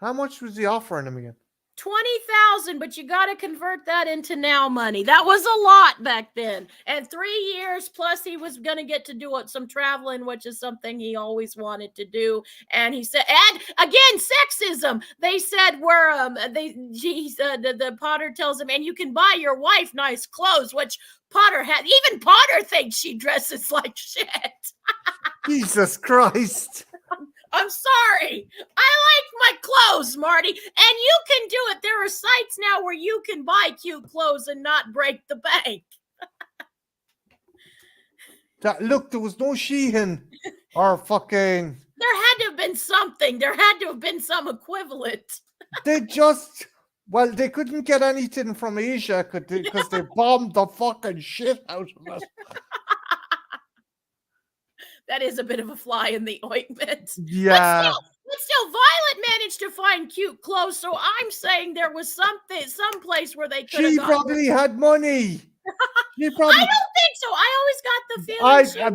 How much was he offering him again? 20,000, but you got to convert that into now money. That was a lot back then. And 3 years plus he was going to get to do some traveling, which is something he always wanted to do. And he said, and again, sexism. They said the Potter tells him, and you can buy your wife nice clothes, which Potter had. Even Potter thinks she dresses like shit. Jesus Christ. I'm sorry. I like my clothes, Marty. And you can do it. There are sites now where you can buy cute clothes and not break the bank. Look, there was no Sheehan or fucking. There had to have been something. There had to have been some equivalent. They couldn't get anything from Asia because they bombed the fucking shit out of it. That is a bit of a fly in the ointment. Yeah. But still, Violet managed to find cute clothes, so I'm saying there was some place where they could have She probably had money. I don't think so. I always got the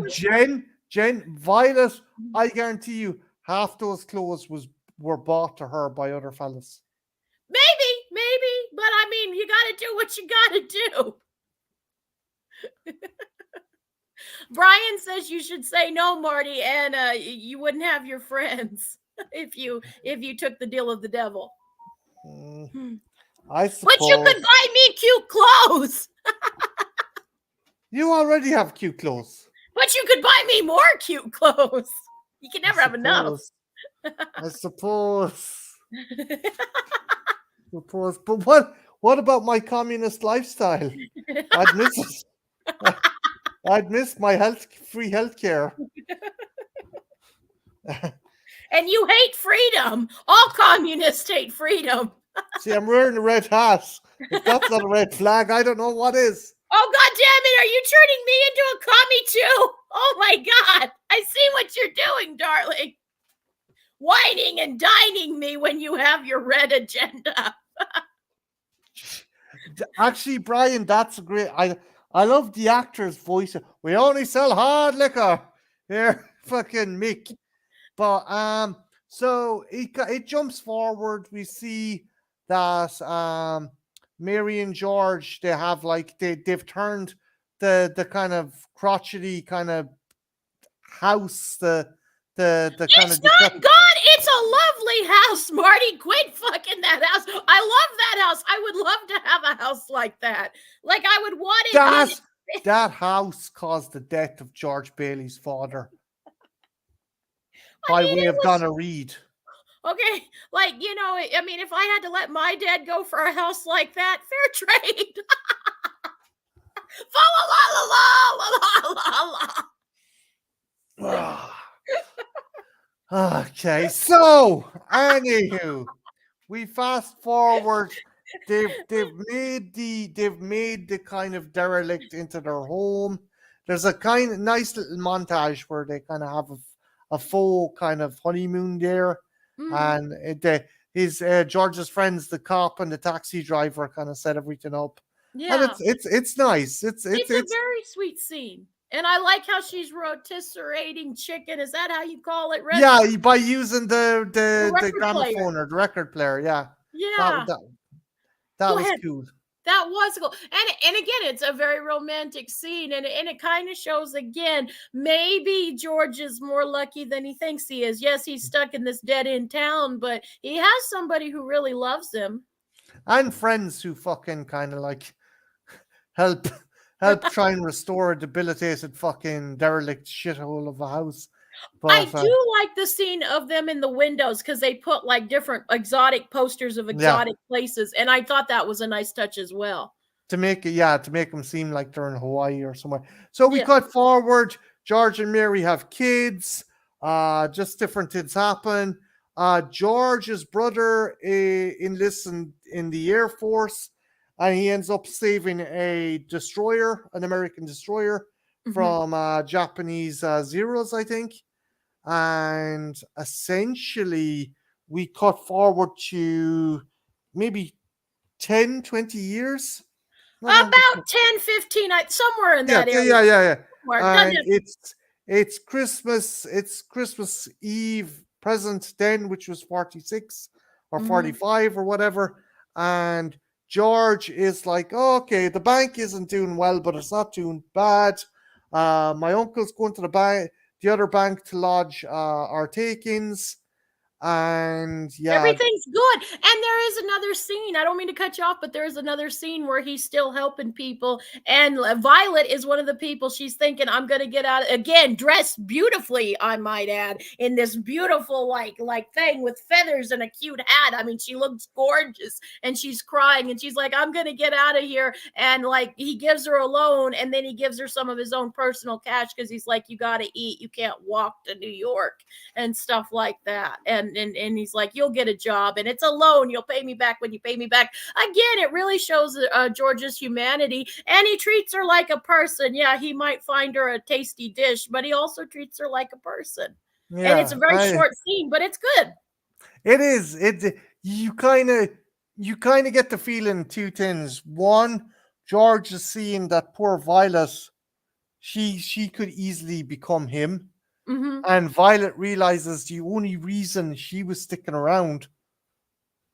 feeling Jen, Violet, I guarantee you, half those clothes were bought to her by other fellas. Maybe, but I mean, you got to do what you got to do. Brian says you should say no, Marty, and you wouldn't have your friends if you took the deal of the devil. I suppose. But you could buy me cute clothes. You already have cute clothes. But you could buy me more cute clothes. You can never have enough. I suppose. But what about my communist lifestyle? I'd miss it. I'd miss my free healthcare. And you hate freedom. All communists hate freedom. See, I'm wearing a red hat. If that's not a red flag, I don't know what is. Oh, God damn it. Are you turning me into a commie too? Oh, my God. I see what you're doing, darling. Whining and dining me when you have your red agenda. Actually, Brian, that's a great. I love the actor's voice. We only sell hard liquor here, fucking Mick. But so it jumps forward. We see that Mary and George, they have they've turned the kind of crotchety kind of house, the kind of. It's not gone. It's a lovely house, Marty. Quit fucking that house. I love that house. I would love to have a house like that. Like I would want it. That house caused the death of George Bailey's father by way of Donna Reed. Okay, I mean, if I had to let my dad go for a house like that, fair trade. Okay, so anywho, we fast forward. They've made the kind of derelict into their home. There's a kind of nice little montage where they kind of have a full kind of honeymoon there, Mhm. and his George's friends, the cop and the taxi driver, kind of set everything up, and Yeah. it's nice. It's a very sweet scene. And I like how she's rotisserating chicken. Is that how you call it? Yeah, by using the The the the record player. gramophone or the record player. Yeah, that Yeah. that that Go was ahead. cool. That was cool. And again, it's a very romantic scene. And it kind of shows again, maybe George is more lucky than he thinks he is. Yes, he's stuck in this dead end town, but he has somebody who really loves him. And friends who fucking kind of like help help try and restore a debilitated fucking derelict shithole of a house. I But do like the scene of them in the windows because they put like different exotic posters of yeah, exotic places. And I thought that was a nice touch as well. to make them seem like they're in Hawaii or somewhere. So we Yeah. cut forward. George and Mary have kids. Just different things happen. George's brother enlists in the Air Force, and he ends up saving a destroyer, an American destroyer, Mhm. from Japanese Zeros, I think. And essentially, we cut forward to maybe 10, 20 years. Not About 10, 15, somewhere in yeah, that yeah, area. yeah, yeah, yeah. Somewhere. Doesn't And have it's Christmas Eve present then, which was 46 or Mhm. 45 or whatever. And George is like, oh, okay, the bank isn't doing well, but it's not doing bad. My uncle's going to the other bank to lodge our takings. And yeah, Everything's good. And there is another scene. I don't mean to cut you off, but there is another scene where he's still helping people. And Violet is one of the people she's thinking, I'm gonna get out again, dressed beautifully, I might add, in this beautiful like thing with feathers and a cute hat. I mean, she looks gorgeous and she's crying and she's like, I'm gonna get out of here. And like he gives her a loan and then he gives her some of his own personal cash because he's like, you gotta eat, you can't walk to New York and stuff like that. And he's like, you'll get a job and it's a loan. You'll pay me back when you pay me back. Again, it really shows George's humanity. And he treats her like a person. Yeah, he might find her a tasty dish, but he also treats her like a person. And it's a yeah, very short scene, but it's good. it is. You kind of get the feeling two things. One, George is seeing that poor Violet, she could easily become him, Mm-hmm. and Violet realizes the only reason she was sticking around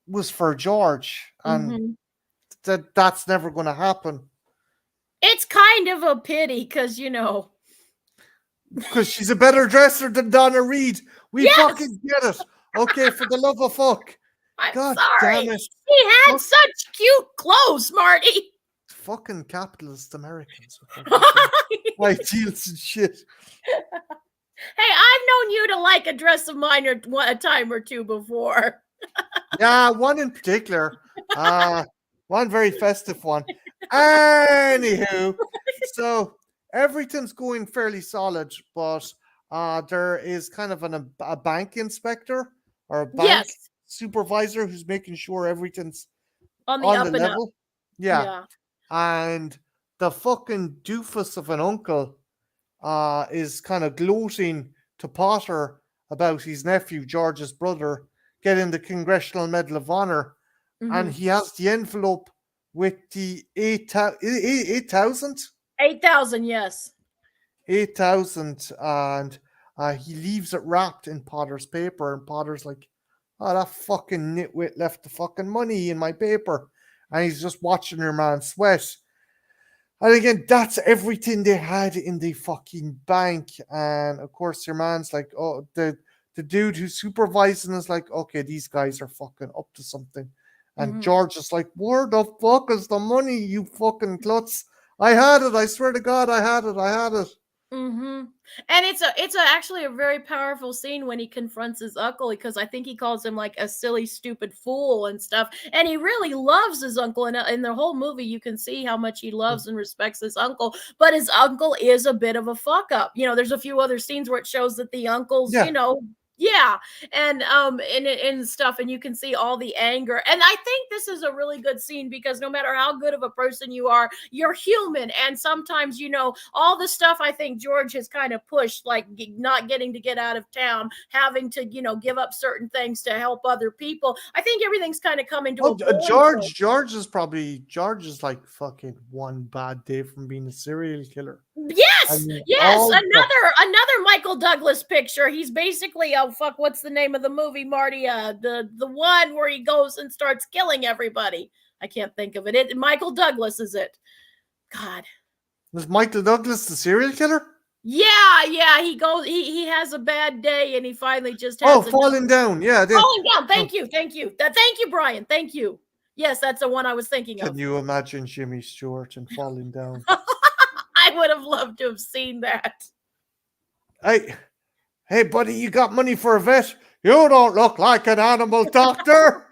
was for George, and Mm-hmm. that's never going to happen It's kind of a pity because, because she's a better dresser than Donna Reed. We yes, fucking get it. Okay, for the love of fuck. I'm God damn sorry. it. He had Fuck, such cute clothes, Marty. fucking capitalist Americans with their fucking Hey, ideals and shit. I've known you to like a dress of mine or a time or two before. Yeah, one in particular. Uh one very festive one. Anywho, so everything's going fairly solid, but there is kind of a bank inspector or a bank Yes, supervisor who's making sure everything's on the on the up and up. level. Yeah. Yeah. And the fucking doofus of an uncle is kind of gloating to Potter about his nephew, George's brother, getting the Congressional Medal of Honor. And Hmm. he has the envelope with the 8,000? 8,000, yes. 8,000. And he leaves it wrapped in Potter's paper. And Potter's like, oh, that fucking nitwit left the fucking money in my paper. And he's just watching your man sweat. And again, that's everything they had in the fucking bank. And of course, your man's like, oh, the dude who's supervising is like, okay, these guys are fucking up to something. And Hmm. George is like, where the fuck is the money, you fucking klutz? I had it. I swear to God, I had it. I had it. Mm-hmm. And it's actually a very powerful scene when he confronts his uncle, because I think he calls him like a silly, stupid fool and stuff. And he really loves his uncle. And in the whole movie, you can see how much he loves and respects his uncle. But his uncle is a bit of a fuck up. There's a few other scenes where it shows that the uncle's, Yeah. yeah, and stuff, and you can see all the anger. And I think this is a really good scene because no matter how good of a person you are, you're human. And sometimes, all the stuff I think George has kind of pushed, like not getting to get out of town, having to, give up certain things to help other people. I think everything's kind of coming to Oh, a boiling point. George is like fucking one bad day from being a serial killer. I Yes, mean, yes, all the another Michael Douglas picture. He's basically, oh fuck, what's the name of the movie, Marty? The one where he goes and starts killing everybody. I can't think of it. Michael Douglas is it? God. was Michael Douglas the serial killer? Yeah, yeah. He has a bad day and he finally just Oh, has enough. falling down. Yeah, Falling down. oh, Thank you, thank you. Thank you, Brian. Thank you. Yes, that's the one I was thinking can of. you imagine Jimmy Stewart and falling down? I would have loved to have seen that. Hey, hey, buddy, you got money for a vet? You don't look like an animal doctor.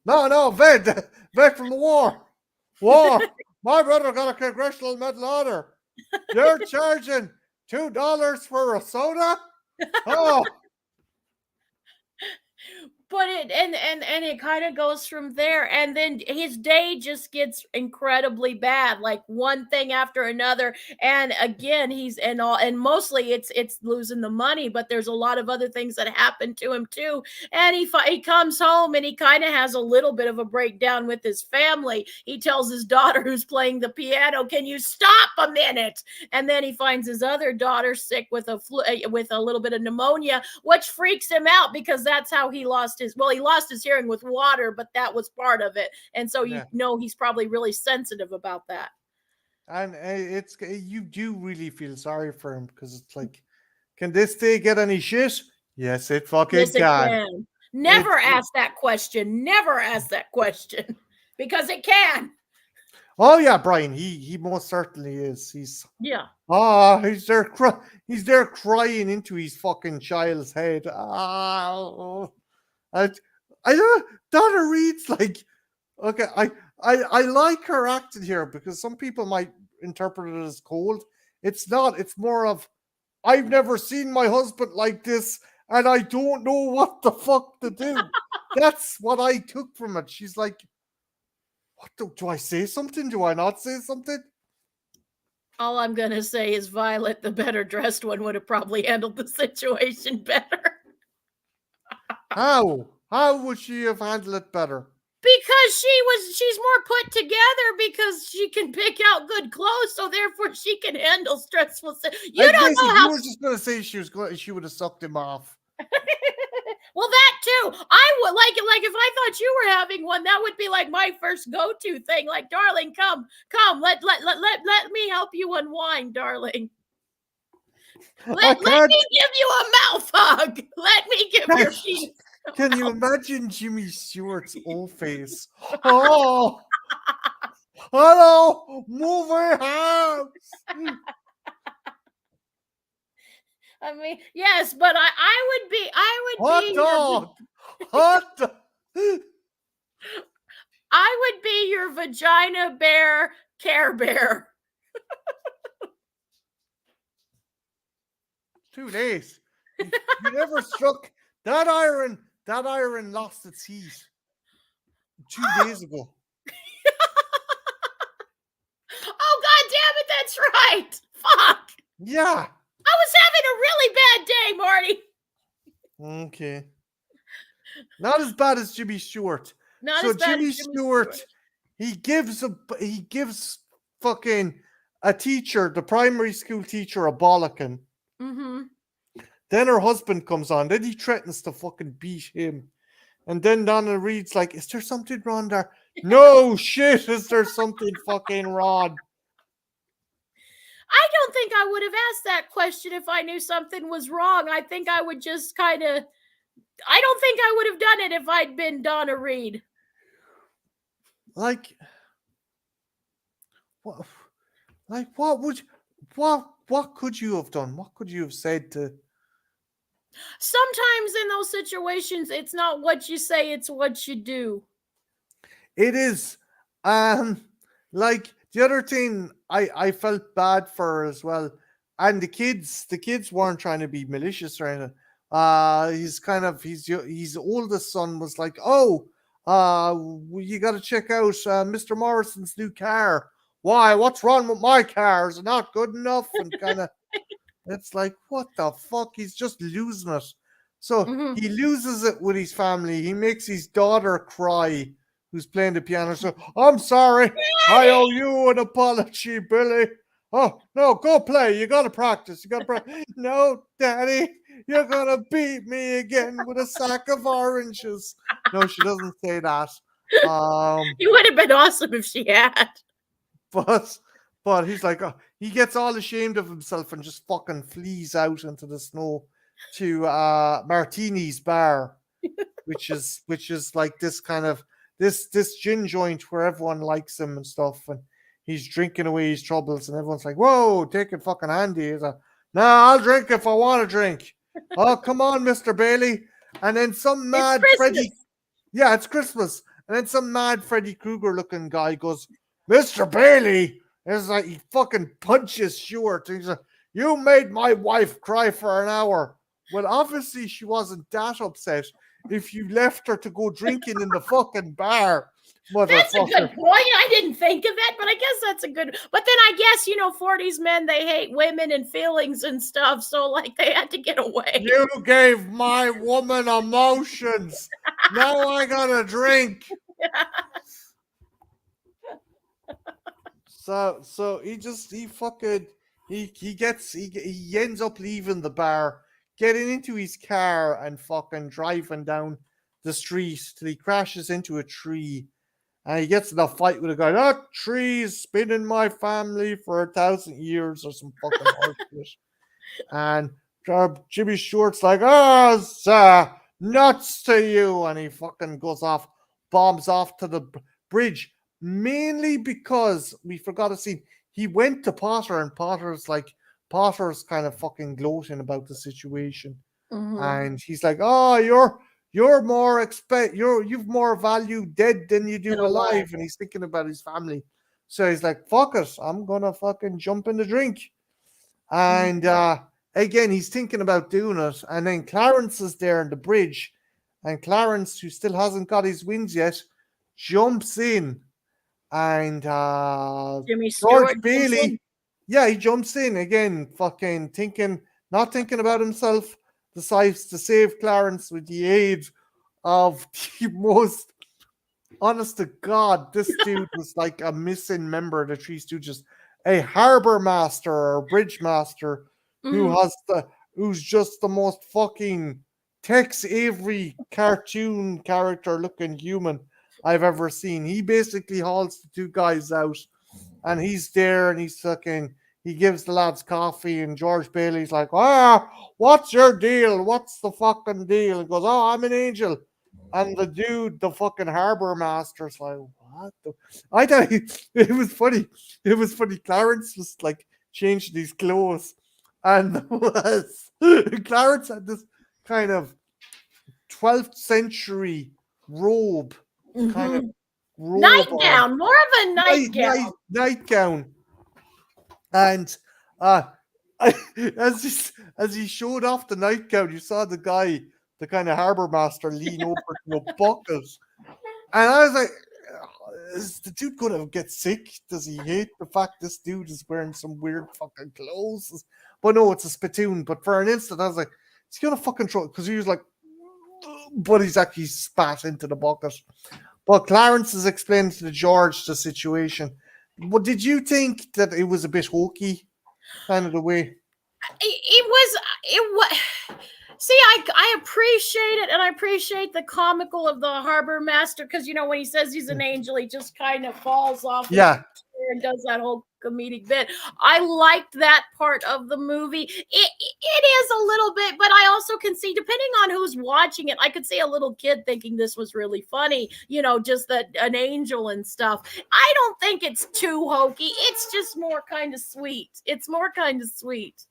No, vet from the war. War. My brother got a Congressional Medal of Honor. You're charging $2 for a soda? Oh, But it kind of goes from there, and then his day just gets incredibly bad, like one thing after another. And again, and mostly it's losing the money, but there's a lot of other things that happen to him too. And he comes home and he kind of has a little bit of a breakdown with his family. He tells his daughter who's playing the piano, "Can you stop a minute?" And then he finds his other daughter sick with with a little bit of pneumonia, which freaks him out because that's how he lost his hearing with water, but that was part of it. And so yeah. he's probably really sensitive about that. And you do really feel sorry for him because it's like, can this day get any shit? Yes, it fucking Yes, it can. can. It, Never ask that question. Never ask that question because it can. oh yeah, Brian. He most certainly is. Yeah. He's there crying into his fucking child's head. Ah, I I don't. Donna Reed's like, okay. I like her acting here because some people might interpret it as cold. It's not. It's more of, I've never seen my husband like this, and I don't know what the fuck to do. That's what I took from it. She's like, what do I say something? Do I not say something? All I'm going to say is Violet, the better dressed one, would have probably handled the situation better. How? How would she have handled it better? Because she's more put together because she can pick out good clothes, so therefore she can handle stressful. You I don't guess know if how. you were just gonna say she would have sucked him off. Well, that too. I would like if I thought you were having one, that would be like my first go-to thing. Like, darling, come, let me help you unwind, darling. I Let can't. me give you a mouth hug. Let me give your feet. Can you imagine Jimmy Stewart's old face? Oh, hello, moving house. I mean, yes, but I would Hot be dog, hot dog. I would be your vagina bear care bear. 2 days. You never struck that iron. That iron lost its heat 2 days ago. Oh god damn it, that's right. Fuck. Yeah. I was having a really bad day, Marty. Okay. Not as bad as Jimmy Stewart. Not So as bad Jimmy as Jimmy Stewart, he gives fucking a teacher, the primary school teacher, a bollocking. Mm-hmm. Then her husband comes on. Then he threatens to fucking beat him. And then Donna Reed's like, "Is there something wrong there?" No shit. Is there something fucking wrong? I don't think I would have asked that question if I knew something was wrong. I think I would just kind of. I don't think I would have done it if I'd been Donna Reed. Like, what? Like, what could you have done? What could you have said to? Sometimes in those situations, it's not what you say, it's what you do. It is, um, like the other thing I felt bad for her as well, and the kids weren't trying to be malicious or anything. He's kind of his oldest son was like, oh, you got to check out Mr. Morrison's new car. Why? What's wrong with my car? Is it not good enough? And kind of it's like, what the fuck? He's just losing it. So Hmm. he loses it with his family. He makes his daughter cry, who's playing the piano. So, I'm sorry. I owe you an apology, Billy. Oh, no, go play. You got to practice. You got to practice. No, Daddy, you're going to beat me again with a sack of oranges. No, she doesn't say that. Um, It would have been awesome if she had. but he's like he gets all ashamed of himself and just fucking flees out into the snow to Martini's bar, which is like this kind of this gin joint where everyone likes him and stuff, and he's drinking away his troubles, and everyone's like, whoa, take it fucking handy. He's like, nah, I'll drink if I want to drink. Oh, come on, Mr. Bailey. And then some It's mad Freddy, Christmas. yeah, it's Christmas. And then some mad Freddy Krueger looking guy goes, Mr. Bailey. It's like he fucking punches Stuart. He's like, you made my wife cry for an hour. Well, obviously she wasn't that upset if you left her to go drinking in the fucking bar, That's a motherfucker. good point. I didn't think of it, but I guess that's a good. But then I guess 40s men, they hate women and feelings and stuff, so like they had to get away. You gave my woman emotions. Now I gotta drink. So he ends up leaving the bar, getting into his car and fucking driving down the street till he crashes into a tree, and he gets in a fight with a guy. That tree's been in my family for 1,000 years or some fucking horseshit. And Jimmy Stewart's like, oh, sir, nuts to you. And he fucking goes off, bombs off to the bridge, mainly because we forgot to see he went to Potter, and Potter's kind of fucking gloating about the situation. Hmm. And he's like, oh, you're more you've more value dead than you Been do a while. alive. And he's thinking about his family. So he's like, fuck it, I'm gonna fucking jump in the drink. And Mhm. again, he's thinking about doing it. And then Clarence is there on the bridge. And Clarence, who still hasn't got his wings yet, jumps in. And Jimmy George Stewart jumps in. Bailey, yeah, he jumps in again, fucking not thinking about himself, decides to save Clarence with the aid of the most honest to God, this dude was like a missing member of the Three Stooges, a harbor master or bridge master who Hmm. has who's just the most fucking Tex Avery cartoon character looking human I've ever seen. He basically hauls the two guys out, and he's there and he's fucking. He gives the lads coffee, and George Bailey's like, what's your deal? What's the fucking deal? And goes, oh, I'm an angel. And the dude, the fucking harbor master's like, what the? I thought it was funny. It was funny. Clarence was like changing his clothes, and was Clarence had this kind of 12th century robe, kind of Hmm. robe on, Nightgown, more of a nightgown. nightgown, and uh, as he showed off the nightgown, you saw the guy, the kind of harbor master, lean over to a bucket. And I was like, is the dude gonna get sick? Does he hate the fact this dude is wearing some weird fucking clothes? But no, it's a spittoon. But for an instant, I was like, is he gonna fucking throw it? Because he was like, but he's actually spat into the bucket. But Clarence is explaining to the George the situation. But did you think that it was a bit hokey, kind of the way? It was. See, I appreciate it, and I appreciate the comical of the harbor master because when he says he's an angel, he just kind of falls off his Yeah, chair and does that whole comedic bit. I liked that part of the movie. It is a little bit, but I also can see, depending on who's watching it, I could see a little kid thinking this was really funny. Just that an angel and stuff. I don't think it's too hokey. It's just more kind of sweet. It's more kind of sweet.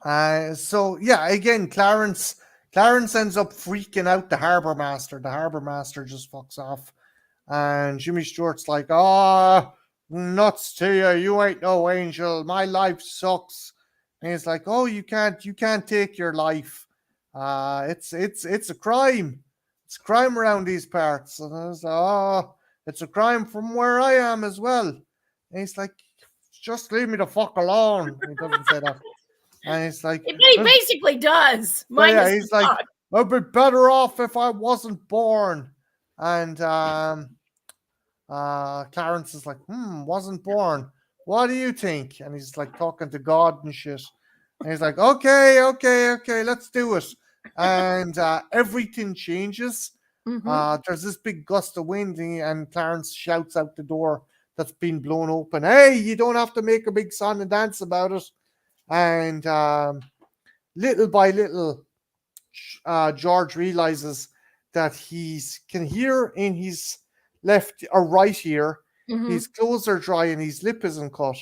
So yeah, again, Clarence ends up freaking out the harbor master. The harbor master just fucks off, and Jimmy Stewart's like, "Ah, nuts to you! You ain't no angel. My life sucks." And he's like, "Oh, you can't take your life. It's a crime. It's a crime around these parts." And I was like, "Oh, it's a crime from where I am as well." And he's like, "Just leave me the fuck alone." He doesn't say that. And he's like, He basically does. so yeah, Minus he's the like, dog. I'd be better off if I wasn't born. And Clarence is like, wasn't born. What do you think? And he's like talking to God and shit. And he's like, okay, let's do it. And everything changes. There's this big gust of wind, and Clarence shouts out the door that's been blown open. Hey, you don't have to make a big song and dance about it. And little by little, George realizes that he can hear in his left or right ear. His clothes are dry and his lip isn't cut.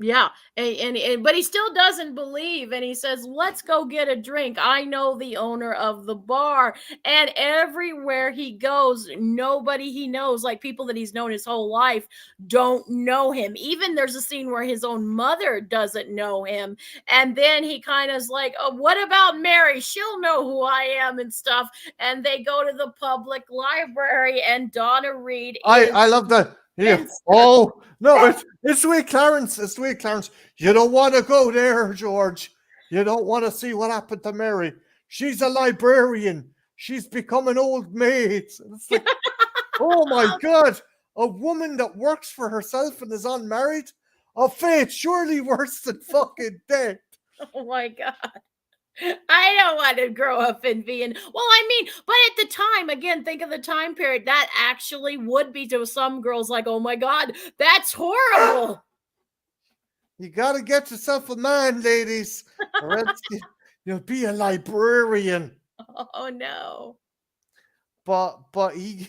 Yeah, and but he still doesn't believe, and he says, "Let's go get a drink. I know the owner of the bar." And everywhere he goes, nobody he knows, like people that he's known his whole life, don't know him. Even there's a scene where his own mother doesn't know him, and then he kind of is like, "Oh, what about Mary? She'll know who I am and stuff." And they go to the public library, and Donna Reed is I love that. Yeah. Minster. Oh no, it's the way Clarence. It's the way Clarence. You don't want to go there, George. You don't want to see what happened to Mary. She's a librarian. She's become an old maid. It's like, oh my god, a woman that works for herself and is unmarried. A fate surely worse than fucking death. Oh my god. I don't want to grow up and be in. Well, I mean, but at the time, again, think of the time period. That actually would be to some girls like, oh my God, that's horrible. You gotta get yourself a man, ladies, or else you'll be a librarian. Oh no. But he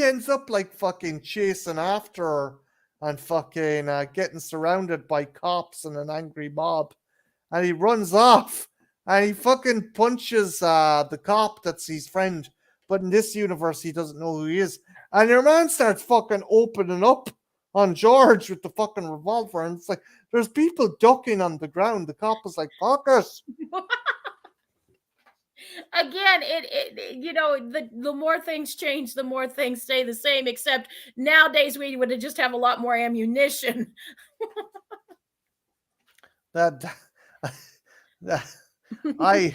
ends up like fucking chasing after her and fucking getting surrounded by cops and an angry mob, and he runs off and he fucking punches the cop that's his friend, but in this universe he doesn't know who he is, and your man starts fucking opening up on George with the fucking revolver, and it's like there's people ducking on the ground. The cop is like, fuck it. Again, the more things change, the more things stay the same, except nowadays we would just have a lot more ammunition. that I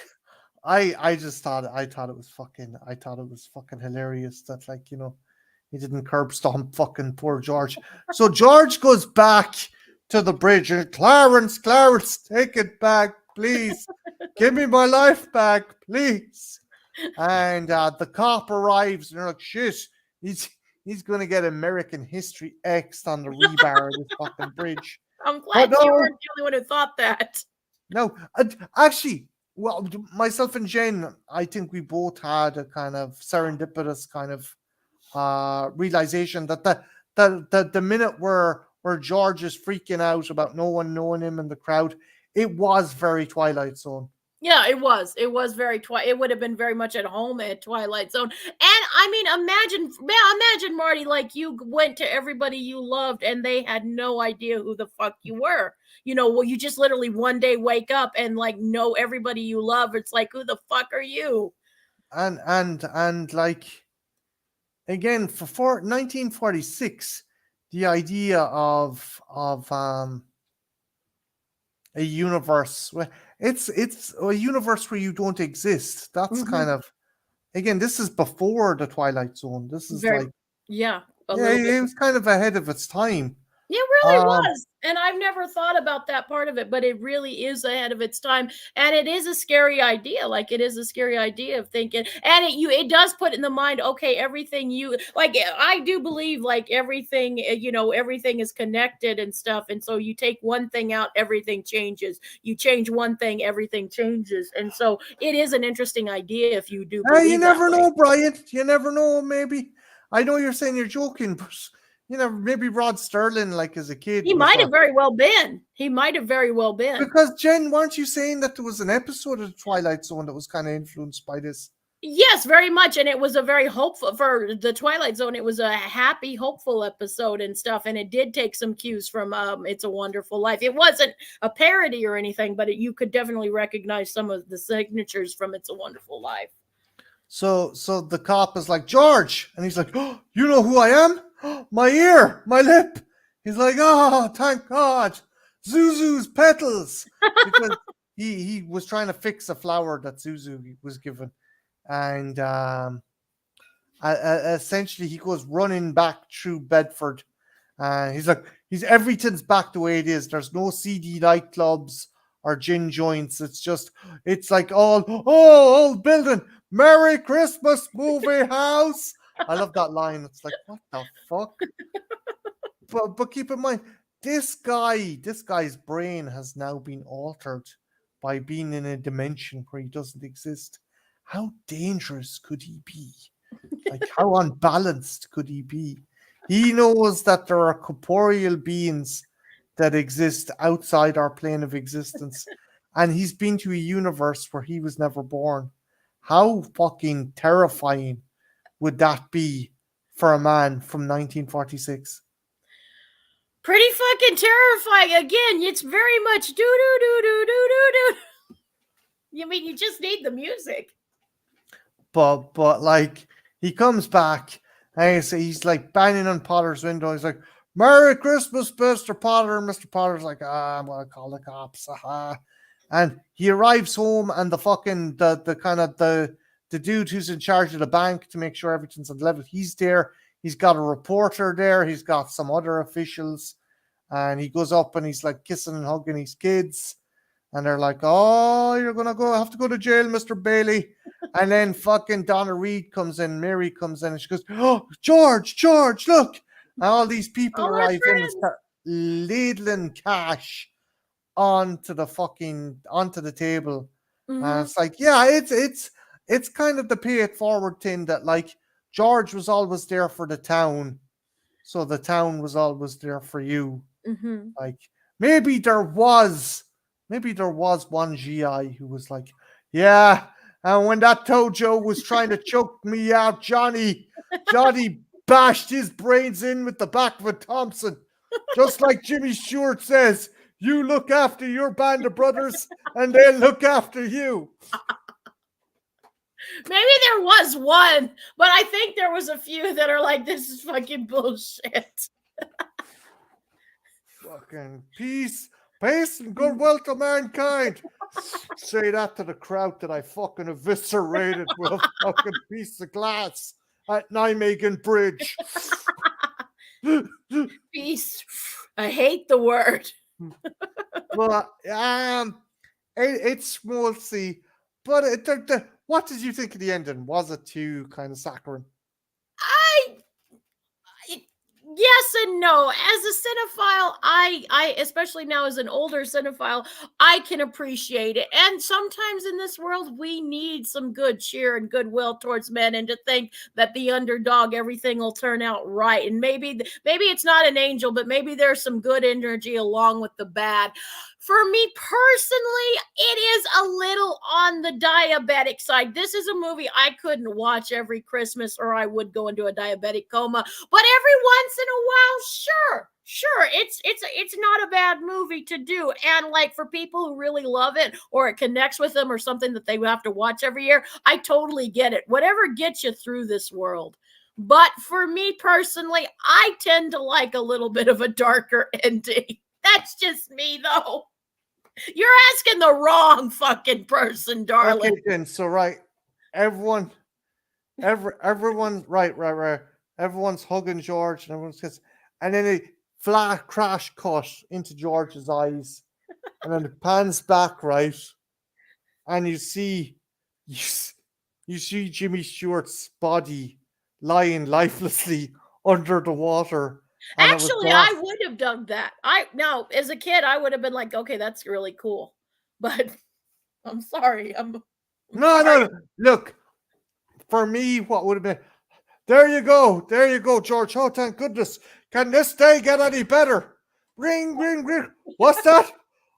just thought it was fucking hilarious that, like, he didn't curb stomp fucking poor George. So George goes back to the bridge and Clarence, take it back, please. Give me my life back, please. And the cop arrives and they're like, shit, he's gonna get American history X'd on the rebar of this fucking bridge. I'm glad you weren't the only one who thought that. No, actually, well, myself and Jen, I think we both had a kind of serendipitous kind of realization that the minute where George is freaking out about no one knowing him in the crowd, it was very Twilight Zone. Yeah, it was. It was very it would have been very much at home at Twilight Zone. And I mean, imagine Marty, like you went to everybody you loved and they had no idea who the fuck you were. Well, you just literally one day wake up and like know everybody you love. It's like, who the fuck are you? And like, again, for 1946, the idea of a universe, it's a universe where you don't exist. That's kind of, again, this is before the Twilight Zone. This is it was kind of of ahead of its time. It really Um, was. And I've never thought about that part of it, but it really is ahead of its time. And it is a scary idea. Like it is a scary idea of thinking, and it does put in the mind, okay, everything you like, I do believe like everything, everything is connected and stuff. And so you take one thing out, everything changes. You change one thing, everything changes. And so it is an interesting idea if you do you believe that never way. know, Brian. You never know. Maybe I know you're saying you're joking, but you know, maybe Rod Sterling, like as a kid, He was might like have very well been. He might have very well been. because Jen, weren't you saying that there was an episode of the Twilight Zone that was kind of influenced by this? Yes, very much. And it was a very hopeful for the Twilight Zone. It was a happy, hopeful episode and stuff. And it did take some cues from It's a Wonderful Life. It wasn't a parody or anything, but you could definitely recognize some of the signatures from It's a Wonderful Life. So the cop is like, George, and he's like, oh, you know who I am? My ear, my lip. He's like, oh, thank God, Zuzu's petals, because he was trying to fix a flower that Zuzu was given, and essentially he goes running back through Bedford. He's like, everything's back the way it is. There's no CD nightclubs or gin joints. It's like old building. Merry Christmas, movie house. I love that line. It's like, what the fuck? But keep in mind, this guy's brain has now been altered by being in a dimension where he doesn't exist. How dangerous could he be? Like, how unbalanced could he be? He knows that there are corporeal beings that exist outside our plane of existence, and he's been to a universe where he was never born. How fucking terrifying would that be for a man from 1946? Pretty fucking terrifying. Again, it's very much do do do do do do do. You mean you just need the music? But like he comes back and he's like banging on Potter's window. He's like, "Merry Christmas, Mr. Potter." And Mr. Potter's like, I'm gonna call the cops. And he arrives home, and the fucking the kind of the dude who's in charge of the bank to make sure everything's on level, he's there. He's got a reporter there. He's got some other officials, and he goes up and he's like kissing and hugging his kids. And they're like, "Oh, you're gonna have to go to jail, Mr. Bailey." And then fucking Donna Reed comes in, Mary comes in, and she goes, "Oh, George, look!" And all these people All my arrive in and friends. start ladling cash onto the table. And Mm-hmm. it's like, yeah, it's kind of the pay it forward thing that like George was always there for the town, so the town was always there for you. Mm-hmm. Like maybe there was one GI who was like, yeah, and when that Tojo was trying to choke me out, Johnny bashed his brains in with the back of a Thompson. Just like Jimmy Stewart says, you look after your band of brothers and they'll look after you. Maybe there was one, but I think there was a few that are like, this is fucking bullshit. Fucking peace and goodwill to mankind. Say that to the crowd that I fucking eviscerated with a fucking piece of glass at Nijmegen Bridge. Peace. I hate the word. But it's schmaltzy. But what did you think of the ending? Was it too kind of saccharine? I yes and no. As a cinephile, I especially now as an older cinephile, I can appreciate it. And sometimes in this world, we need some good cheer and goodwill towards men, and to think that the underdog, everything will turn out right. And maybe it's not an angel, but maybe there's some good energy along with the bad. For me personally, it is a little on the diabetic side. This is a movie I couldn't watch every Christmas, or I would go into a diabetic coma. But every once in a while, sure, it's not a bad movie to do. And like for people who really love it, or it connects with them, or something that they have to watch every year, I totally get it. Whatever gets you through this world. But for me personally, I tend to like a little bit of a darker ending. That's just me, though. You're asking the wrong fucking person, darling. Okay, then. So right, everyone, everyone, right. Everyone's hugging George, and everyone's kissing, and then flat crash cut into George's eyes, and then it pans back right, and you, you see Jimmy Stewart's body lying lifelessly under the water, and it was Actually, gone. I would have done that. I now as a kid, I would have been like, okay, that's really cool. But I'm sorry. I'm No, no, sorry. no. Look, for me, what would have been there you go, George. Oh, thank goodness. Can this day get any better? Ring, ring, ring. What's that?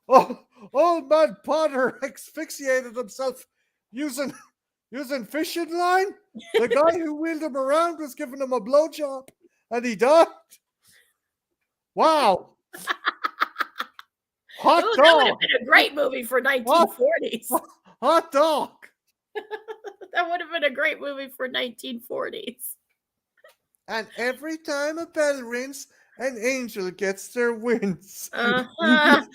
Oh, old man Potter asphyxiated himself using fishing line. The guy who wheeled him around was giving him a blowjob, and he died. Wow, hot Ooh, that would have dog, been a great movie for hot, 1940s. hot dog. That would have been a great movie for 1940s. And every time a bell rings, an angel gets their wings. Uh-huh.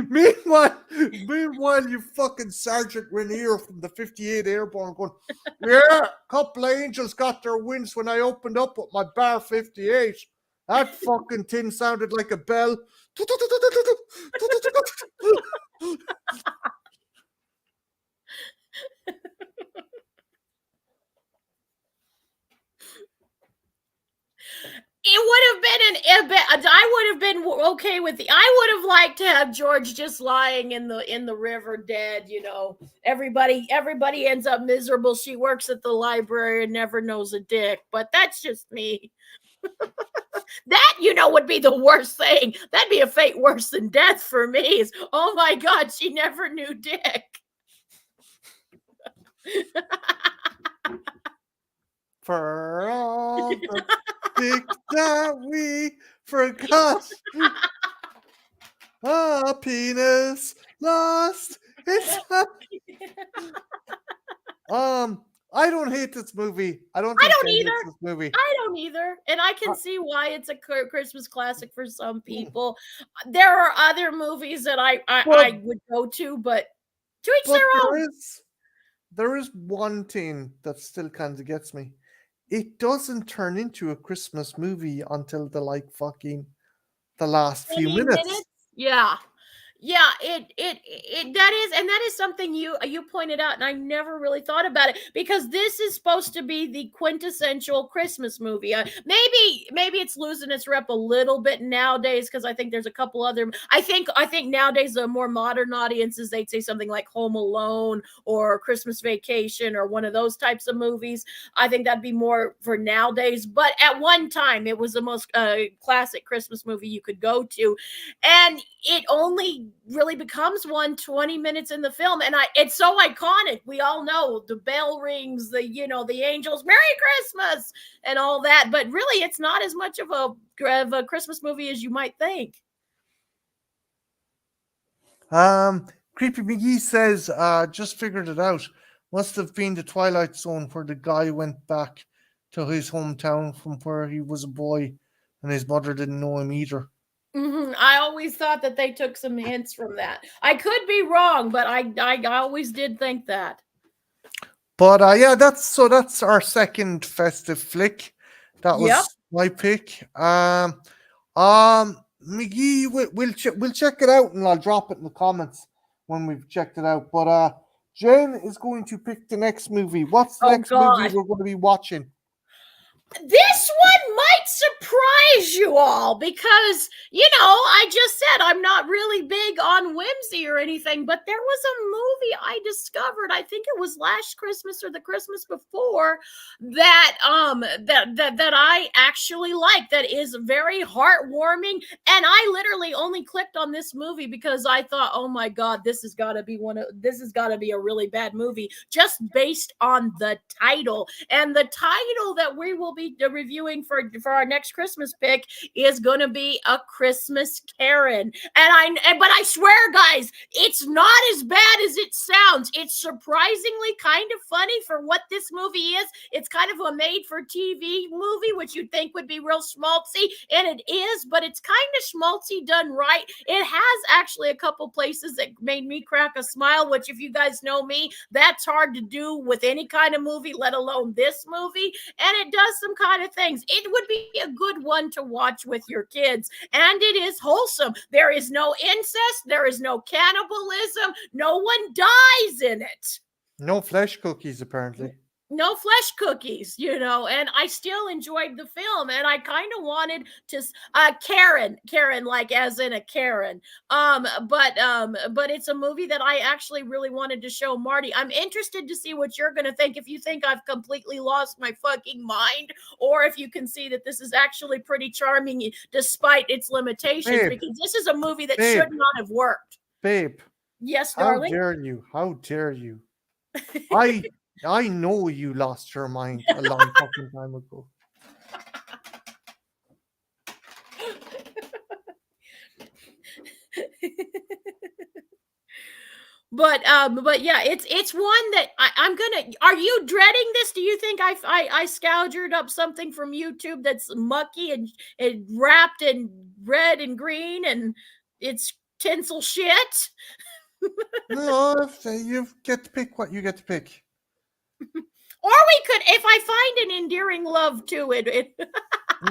Meanwhile, you fucking Sergeant Rainier from the 58 Airborne going, yeah, a couple of angels got their wings when I opened up with my bar 58. That fucking thing sounded like a bell. It would have been I would have been okay with I would have liked to have George just lying in the river dead, you know. Everybody ends up miserable. She works at the library and never knows a dick, but that's just me. That would be the worst thing. That'd be a fate worse than death for me. Is, oh my god, she never knew dick. For all the dick that we forgot. A penis lost its. I don't hate this movie. I don't think don't Jane either. hates this movie. I don't either. And I can see why it's a Christmas classic for some people. There are other movies that I would go to, but to each But their own. there is one thing that still kind of gets me. It doesn't turn into a Christmas movie until the last few 20 minutes. minutes? Yeah. Yeah, that is something you pointed out, and I never really thought about it because this is supposed to be the quintessential Christmas movie. Maybe it's losing its rep a little bit nowadays because I think there's a couple other. I think nowadays the more modern audiences they'd say something like Home Alone or Christmas Vacation or one of those types of movies. I think that'd be more for nowadays. But at one time, it was the most classic Christmas movie you could go to, and it only really becomes 20 minutes in the film, and it's so iconic. We all know the bell rings, the angels, Merry Christmas, and all that. But really, it's not as much of a Christmas movie as you might think. Creepy McGee says, just figured it out. Must have been the Twilight Zone where the guy went back to his hometown from where he was a boy, and his mother didn't know him either. I always thought that they took some hints from that. I could be wrong, but I always did think that. But yeah, that's our second festive flick. That was Yep. my pick. McGee, we'll check it out, and I'll drop it in the comments when we've checked it out. But Jane is going to pick the next movie. What's the next movie we're going to be watching? This one might surprise you all because, I just said I'm not really big on whimsy or anything, but there was a movie I discovered, I think it was last Christmas or the Christmas before, that that I actually like, that is very heartwarming, and I literally only clicked on this movie because I thought, oh my god, this has got to be a really bad movie just based on the title. And the title that we will be reviewing for our next Christmas pick is going to be A Christmas Karen. But I swear, guys, it's not as bad as it sounds. It's surprisingly kind of funny for what this movie is. It's kind of a made-for-TV movie, which you'd think would be real schmaltzy, and it is, but it's kind of schmaltzy done right. It has actually a couple places that made me crack a smile, which, if you guys know me, that's hard to do with any kind of movie, let alone this movie. And it does some kind of things. It would be be a good one to watch with your kids. And it is wholesome. There is no incest, there is no cannibalism, no one dies in it. No flesh cookies, apparently. No flesh cookies, and I still enjoyed the film, and I kind of wanted to Karen, like as in a Karen. But it's a movie that I actually really wanted to show Marty. I'm interested to see what you're gonna think, if you think I've completely lost my fucking mind, or if you can see that this is actually pretty charming despite its limitations, Babe, because this is a movie that babe, should not have worked. babe, Yes, how darling. dare you? How dare you? I know you lost your mind a long fucking time ago. But yeah, it's one that I'm gonna. Are you dreading this? Do you think I scourged up something from YouTube that's mucky and wrapped in red and green and it's tinsel shit? No, you get to pick what you get to pick. Or we could, if I find an endearing love to it.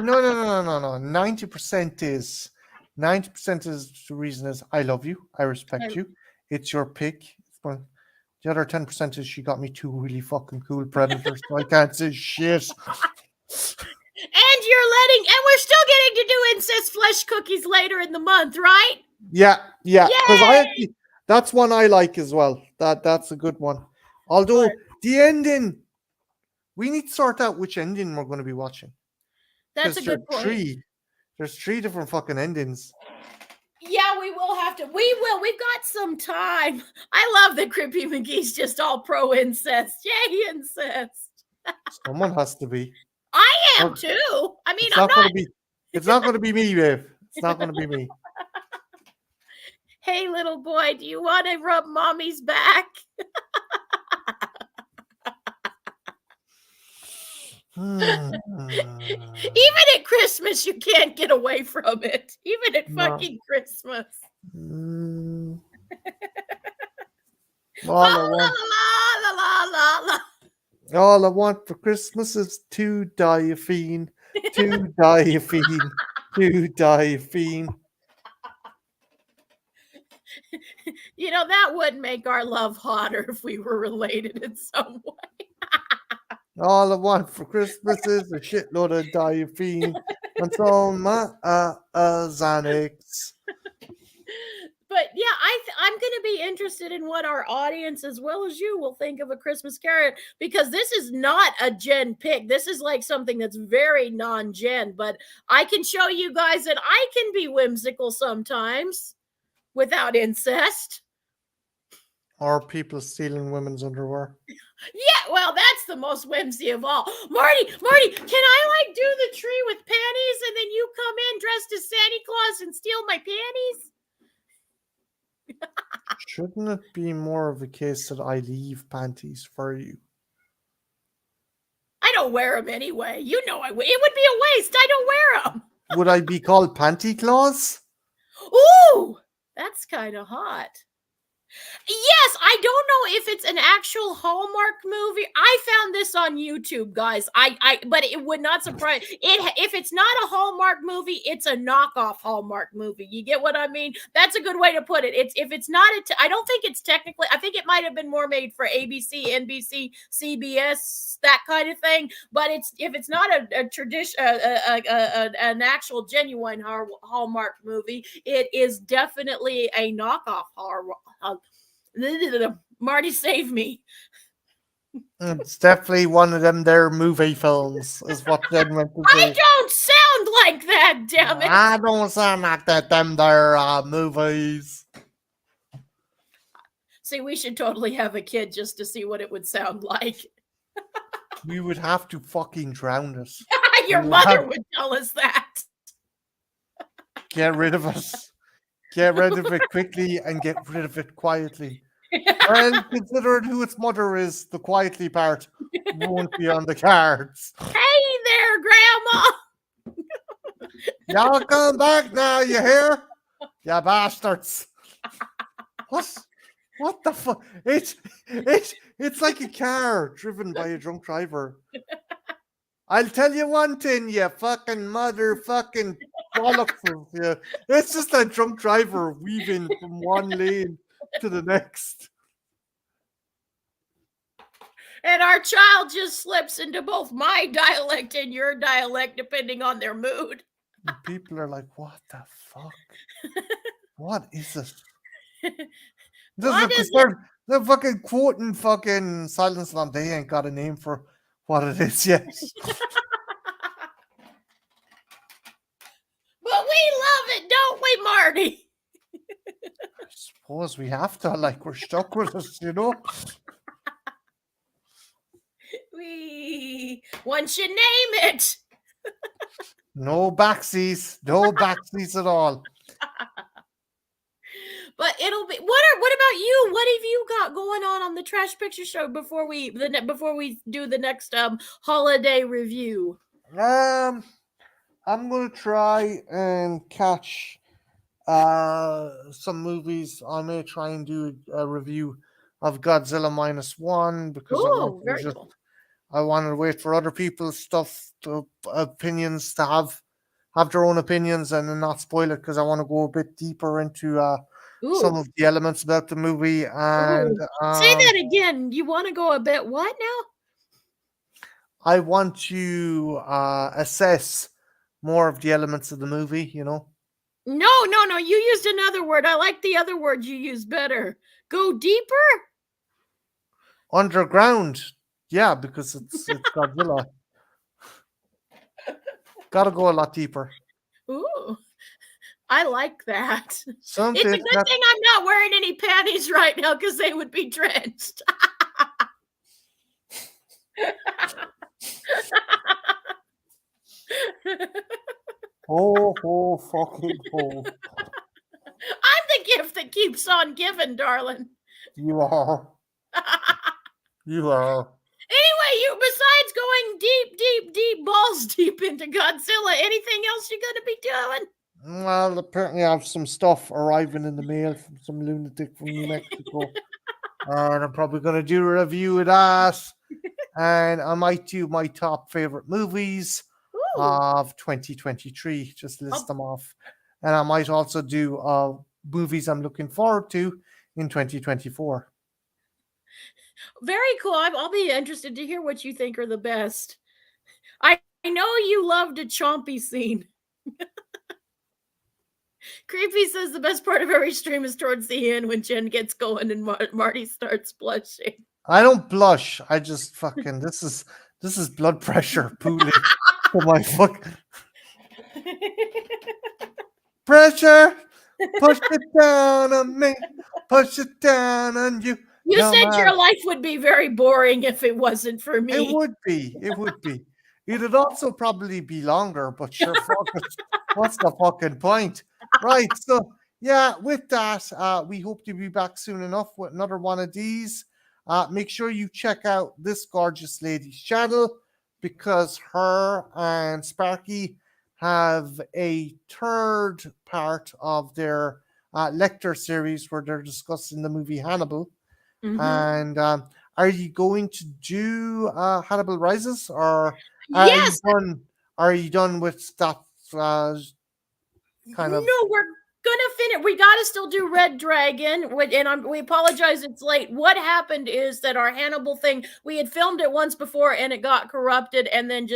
No. 90% is the reason is I love you, I respect you. It's your pick. But the other 10% is she got me two really fucking cool predators, so I can't say shit. And we're still getting to do incest flesh cookies later in the month, right? Yeah. Because Yay! that's one I like as well. That's a good one. Although the ending, we need to sort out which ending we're going to be watching. That's a good point. There's three different fucking endings. Yeah, we will have to. We will. We've got some time. I love that Crippy McGee's just all pro incest. Yay, incest. Someone has to be. I am too. I mean, it's not going to be me, babe. It's not going to be me. Hey, little boy, do you want to rub mommy's back? Even at Christmas, you can't get away from it. Even at fucking Christmas. All I want for Christmas is to die a fiend, to die a fiend, to die a fiend. That would make our love hotter if we were related in some way. All I want for Christmas is a shitload of diaphine and some Xanax. But yeah, I'm going to be interested in what our audience, as well as you, will think of A Christmas Carol, because this is not a gen pick. This is like something that's very non-gen, but I can show you guys that I can be whimsical sometimes without incest. Or people stealing women's underwear. Yeah, well, that's the most whimsy of all. Marty, can I do the tree with panties and then you come in dressed as Santa Claus and steal my panties? Shouldn't it be more of a case that I leave panties for you? I don't wear them anyway. You know it would be a waste. I don't wear them. Would I be called Panty Claus? Ooh, that's kind of hot. Yes, I don't know if it's an actual Hallmark movie. I found this on YouTube, guys. But it would not surprise if it's not a Hallmark movie, it's a knockoff Hallmark movie. You get what I mean? That's a good way to put it. If it's not I don't think it's technically. I think it might have been more made for ABC, NBC, CBS, that kind of thing. But if it's not a tradition, an actual genuine Hallmark movie, it is definitely a knockoff horror. Marty, save me. It's definitely one of them there movie films, is what Jen meant to say. I don't sound like that, damn it. I don't sound like that, them there movies. See, we should totally have a kid just to see what it would sound like. We would have to fucking drown us. Your mother would tell us that. Get rid of us. Get rid of it quickly and get rid of it quietly. Well, considering who its mother is, the quietly part won't be on the cards. Hey there, Grandma. Y'all come back now, you hear? You bastards. What the fuck? It's like a car driven by a drunk driver. I'll tell you one thing, you fucking motherfucking bollocks. Yeah. It's just a drunk driver weaving from one lane to the next. And our child just slips into both my dialect and your dialect, depending on their mood. People are like, what the fuck? What is it? This is What because is it? they're fucking quoting fucking Silence Land. They ain't got a name for what it is yet. But we love it, don't we, Marty? I suppose we have to, like, we're stuck with it, you know? We once you name it. No backsies. No backsies at all. But it'll be what about you? What have you got going on the Trash Picture Show before we do the next holiday review? I'm gonna try and catch some movies. I may try and do a review of Godzilla -1 because Oh, very cool. I wanted to wait for other people's stuff to opinions to have their own opinions and then not spoil it because I want to go a bit deeper into some Ooh. of the elements about the movie and Ooh. Say that again. You want to go a bit what now? I want to assess more of the elements of the movie, you know. No. You used another word. I like the other word you used better. Go deeper? Underground. Yeah, because it's Godzilla. Gotta go a lot deeper. Ooh. I like that. Some It's a bits good thing I'm not wearing any panties right now because they would be drenched. ho fucking ho. I'm the gift that keeps on giving, darling. You are. You are. Anyway, you besides going deep, balls deep into Godzilla, anything else you're gonna be doing? Well, apparently I have some stuff arriving in the mail from some lunatic from New Mexico. And I'm probably gonna do a review of that. And I might do my top favorite movies Ooh. of 2023. Just list them off. And I might also do movies I'm looking forward to in 2024. Very cool. I'll be interested to hear what you think are the best. I know you loved a chompy scene. Creepy says the best part of every stream is towards the end when Jen gets going and Marty starts blushing. I don't blush. I just fucking this is blood pressure pooling for my fuck pressure. Push it down on me. Push it down on you. You said your life would be very boring if it wasn't for me. It would be. It would be. It'd also probably be longer, but sure, fuck it. What's the fucking point? Right. So, yeah, with that, we hope to be back soon enough with another one of these. Make sure you check out this gorgeous lady's channel because her and Sparky have a third part of their lecture series where they're discussing the movie Hannibal. Mhm. And are you going to do Hannibal Rises, or Yes. Are you done with that kind of? No, we're gonna finish. We gotta still do Red Dragon, and we apologize it's late. What happened is that our Hannibal thing, we had filmed it once before and it got corrupted, and then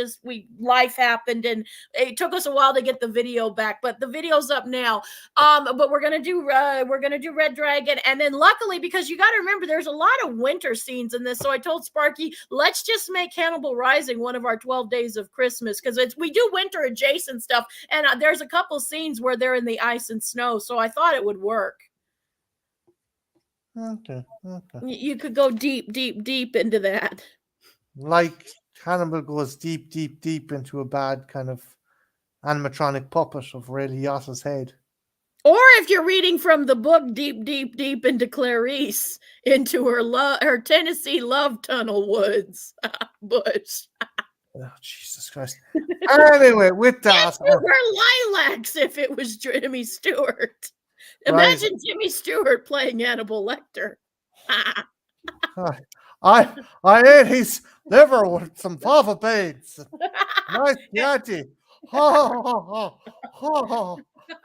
life happened, and it took us a while to get the video back, but the video's up now. But we're gonna do Red Dragon, and then luckily, because you got to remember, there's a lot of winter scenes in this, so I told Sparky, let's just make Hannibal Rising one of our 12 days of Christmas because we do winter adjacent stuff, and there's a couple scenes where they're in the ice and snow. So I thought it would work. Okay. You could go deep into that. Like Hannibal goes deep into a bad kind of animatronic puppet of Ray Liotta's head. Or if you're reading from the book, deep into Clarice, into her Tennessee love tunnel woods. Bush. Oh, Jesus Christ. Anyway, with that. Yes, wear lilacs if it was Jimmy Stewart. Imagine Jimmy Stewart playing Hannibal Lecter. I ate his liver with some fava beans. Nice Chianti. Ha ha ha ha ha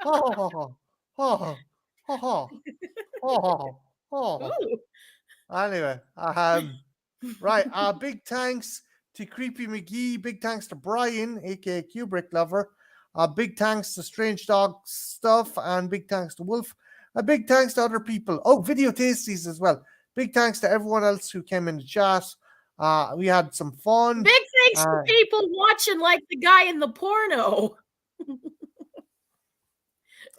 ha ha ha ha ha. Ooh. Anyway, right. Big thanks to Creepy McGee. Big thanks to Brian, aka Kubrick Lover. Big thanks to Strange Dog Stuff, and big thanks to Wolf. A big thanks to other people. Oh, Video Tasties as well. Big thanks to everyone else who came in the chat. We had some fun. Big thanks to people watching, like the guy in the porno.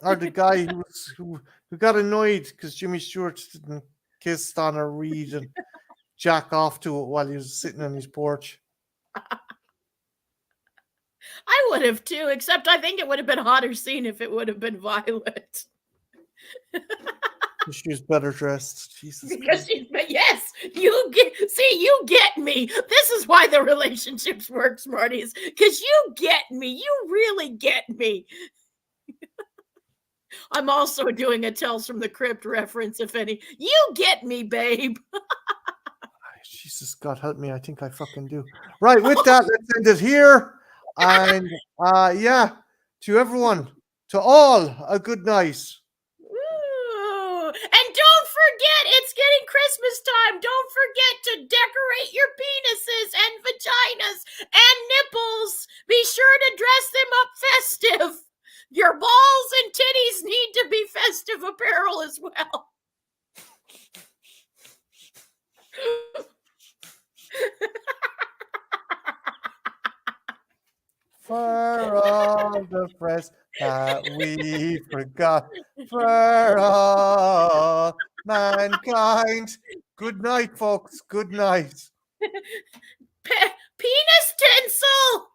Or the guy who got annoyed because Jimmy Stewart didn't kiss Donna Reed and jack off to it while he was sitting on his porch. I would have too, except I think it would have been a hotter scene if it would have been Violet. She was better dressed. Jesus Because Christ. yes, you get me. This is why the relationships work, Smarties. Because you get me. You really get me. I'm also doing a Tales from the Crypt reference, if any. You get me, babe. Jesus, God help me. I think I fucking do. Right, with that, let's end it here. And yeah, to everyone, to all, a good night. Ooh. And don't forget, it's getting Christmas time. Don't forget to decorate your penises and vaginas and nipples. Be sure to dress them up festive. Your balls and titties need to be festive apparel as well. For all the friends that we forgot, for all mankind. Good night, folks. Good night. Penis tinsel.